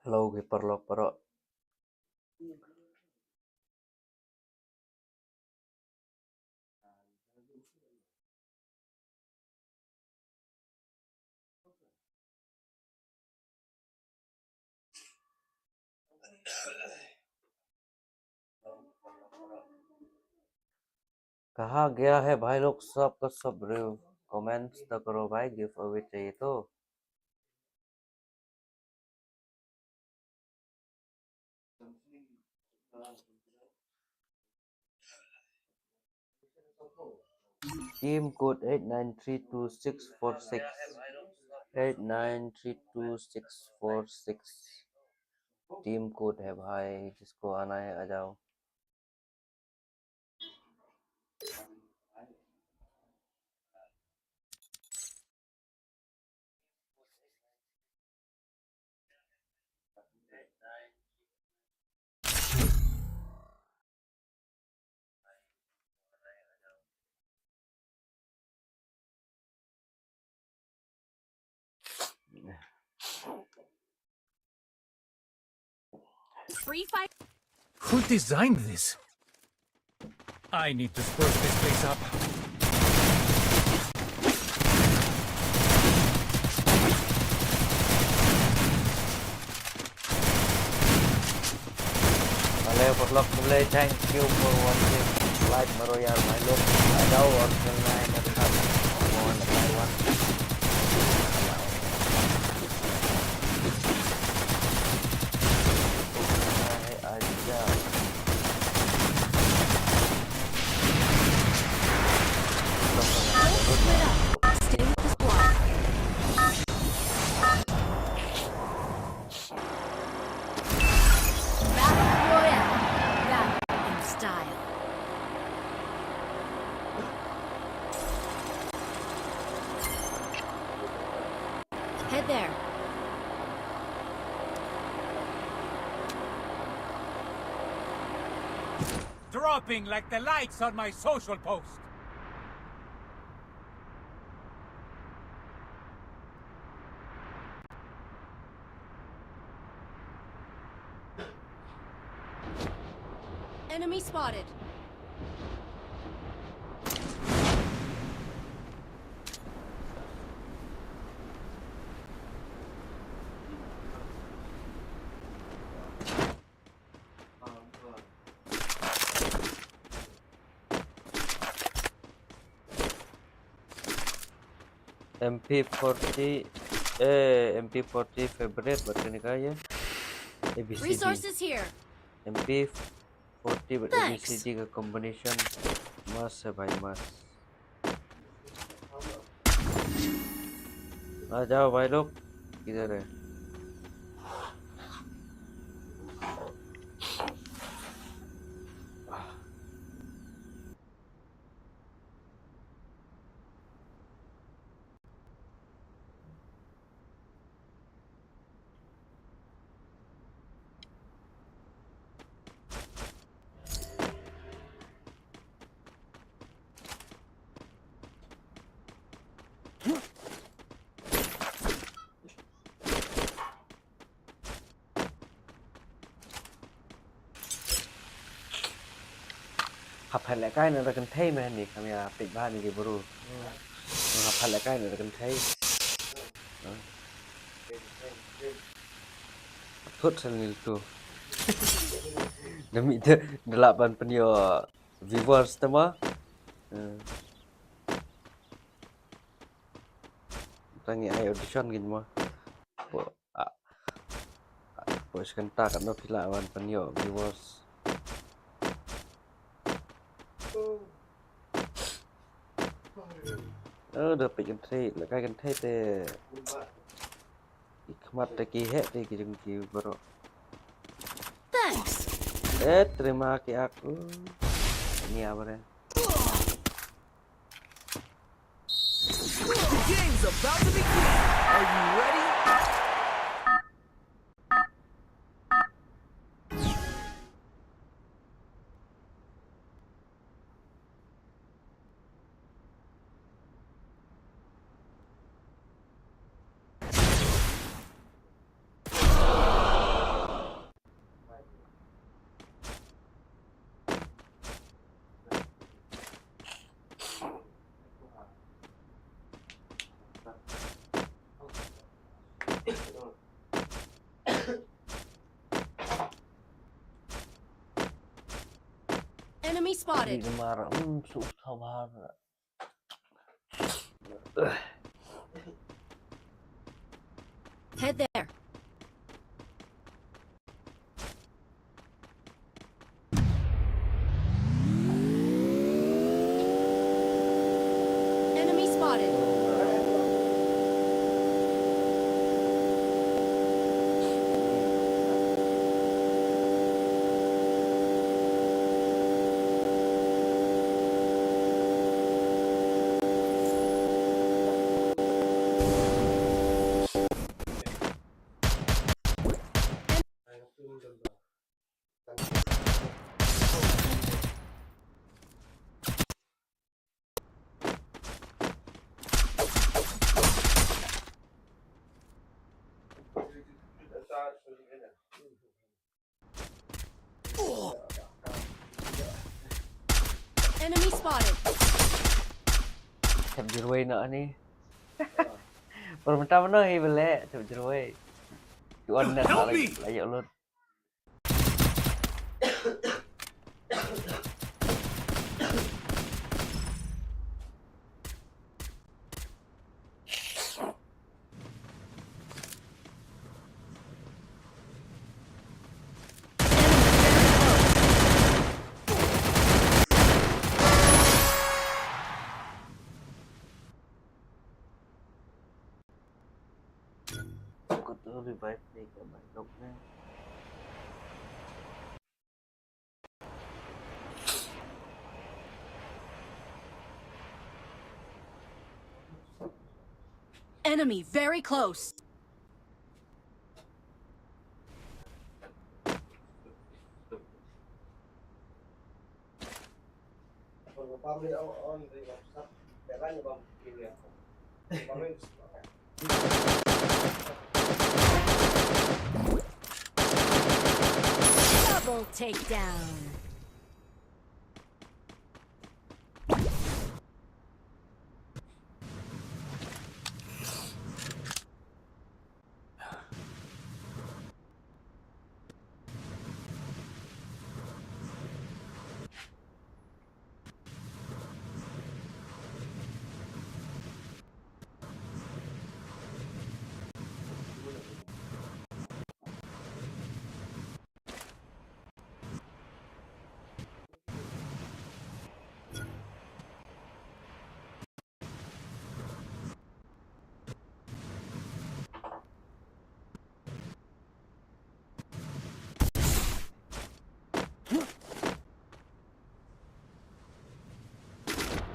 Hello, giparlok pero. कहाँ गया है भाई लोग सब का सब कमेंट्स तो करो भाई गिव अवे चाहिए तो टीम कोड 89324646 89324646 टीम कोड है भाई जिसको आना है आ जाओ Free fight. Who designed this? I need to spruce this place up. Vale, por lo que thank you for watching like Royal my look I know or online at the one by one aja Split up. Stay with the squad. Battle Royale. Battle in style. Head there. Dropping like the lights on my social post. Enemy spotted. MP40 MP40 favorite button का ये ABCD Resources here. MP40 Thanks. ABCD का combination मस्त है भाई मस्त आ जाओ भाई लोग किधर है Hapal lại cái nữa là cần thấy mà này camera tịnh ba này bro. Hapal lại cái nữa là cần thấy. Thốt sang itu. Demi itu 8 penyo viewers semua. Tangi ai audition gitu mah. Pues kanta kat no pilawan penyo viewers. Được bịกันthấy là cáiกันthấy te khmat te ki he te ki jeng ki bro. Thanks. Terima kasih aku. Ini apa deh? The game's about to begin. Are you ready? Enemy spotted. Ini marah. Susah banget. Head there. Enemy spotted. Enemy spotted. Chậm ruồi nữa ni. Permentah mana hi bele chậm ruồi. Chuan nak lagi luôn. Có tôi revive đi các bạn đọc nha. Enemy very close. Double takedown.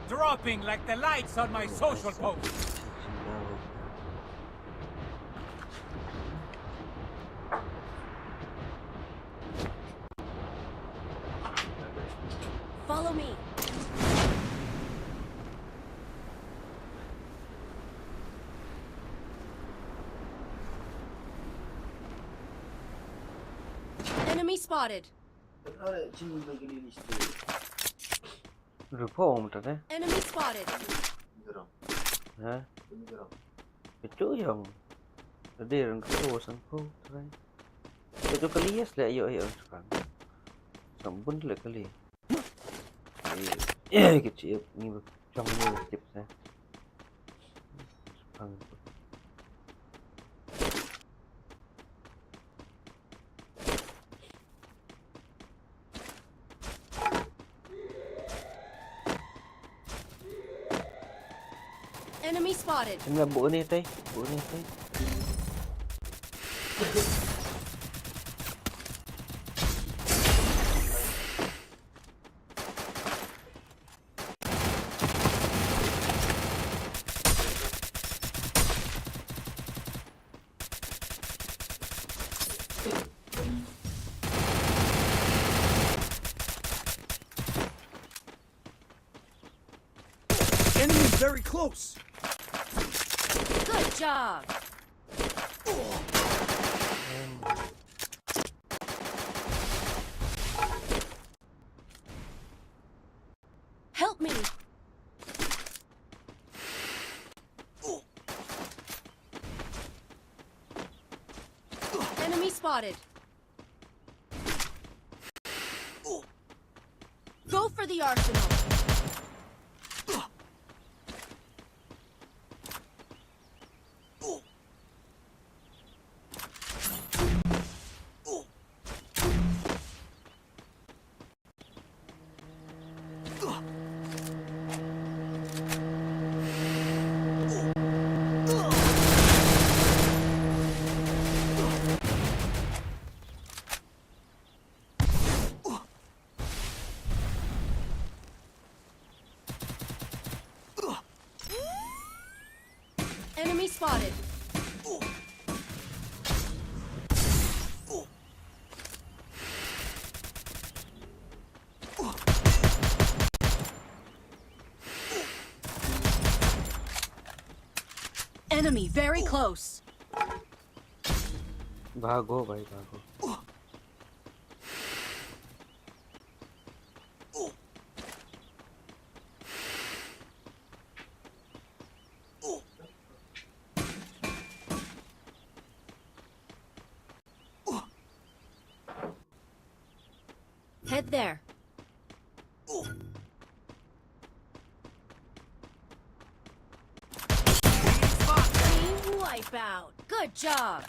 Dropping like the lights on my social post. Follow me. Enemy spotted. Reform tu ne? Enemy spotted. Geram. Ha? Geram. Itu yang. Tadi orang tu sangko try. Itu kali ya selai ayo sekarang. Sambun tu kali. Kecil ni macam ni tips eh. Sekarang. Enemy spotted. Ini bu ni tay. Bu ni tay. Enemy's very close. Good job. Help me. Enemy spotted. Go for the arsenal. Enemy spotted. Enemy very close. Bago भाई bago. Head there. Team wipeout. Good job.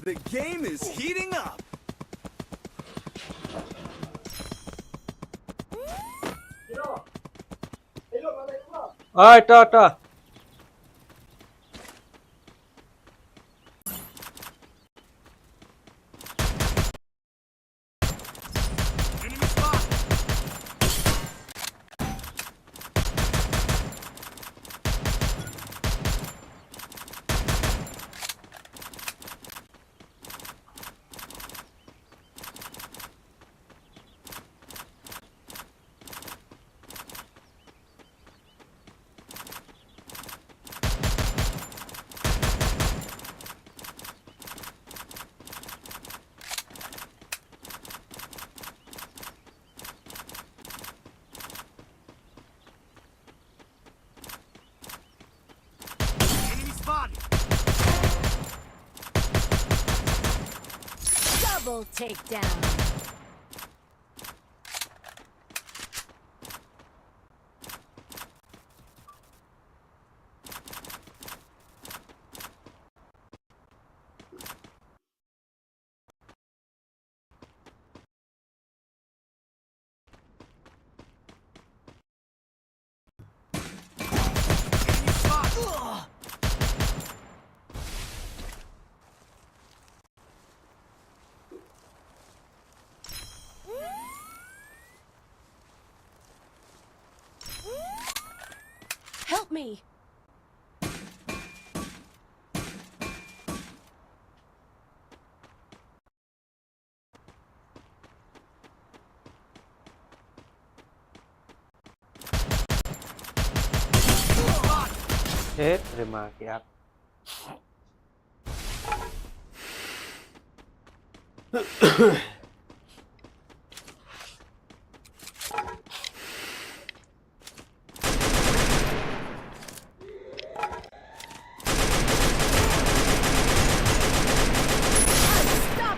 The game is heating up. Ai ta. Enemy spot. Double takedown. Help me! Chết rồi mà kìa.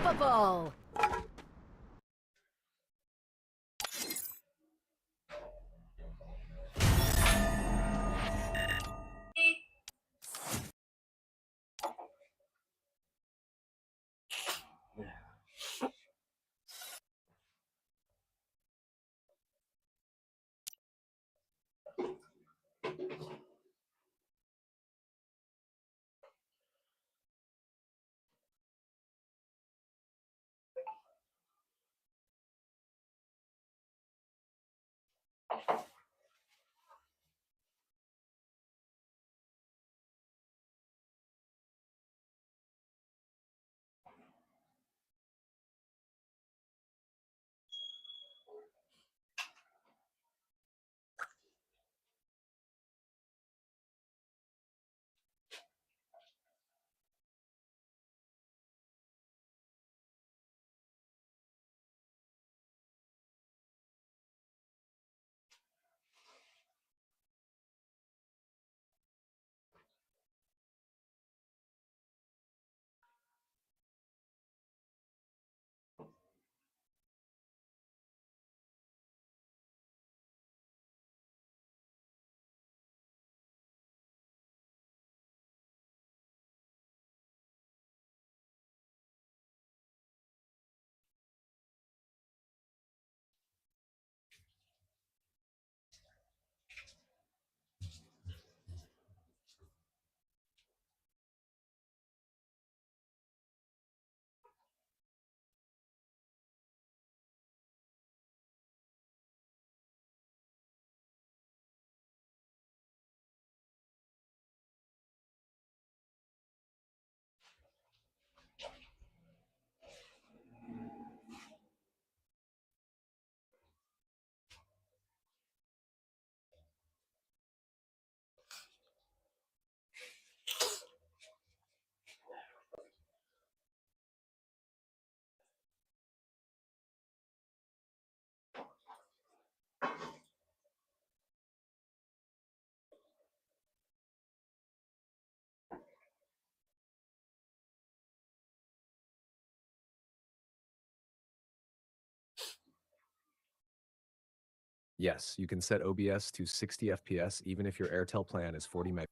Unstoppable! Yes, you can set OBS to 60 FPS even if your Airtel plan is 40 meg.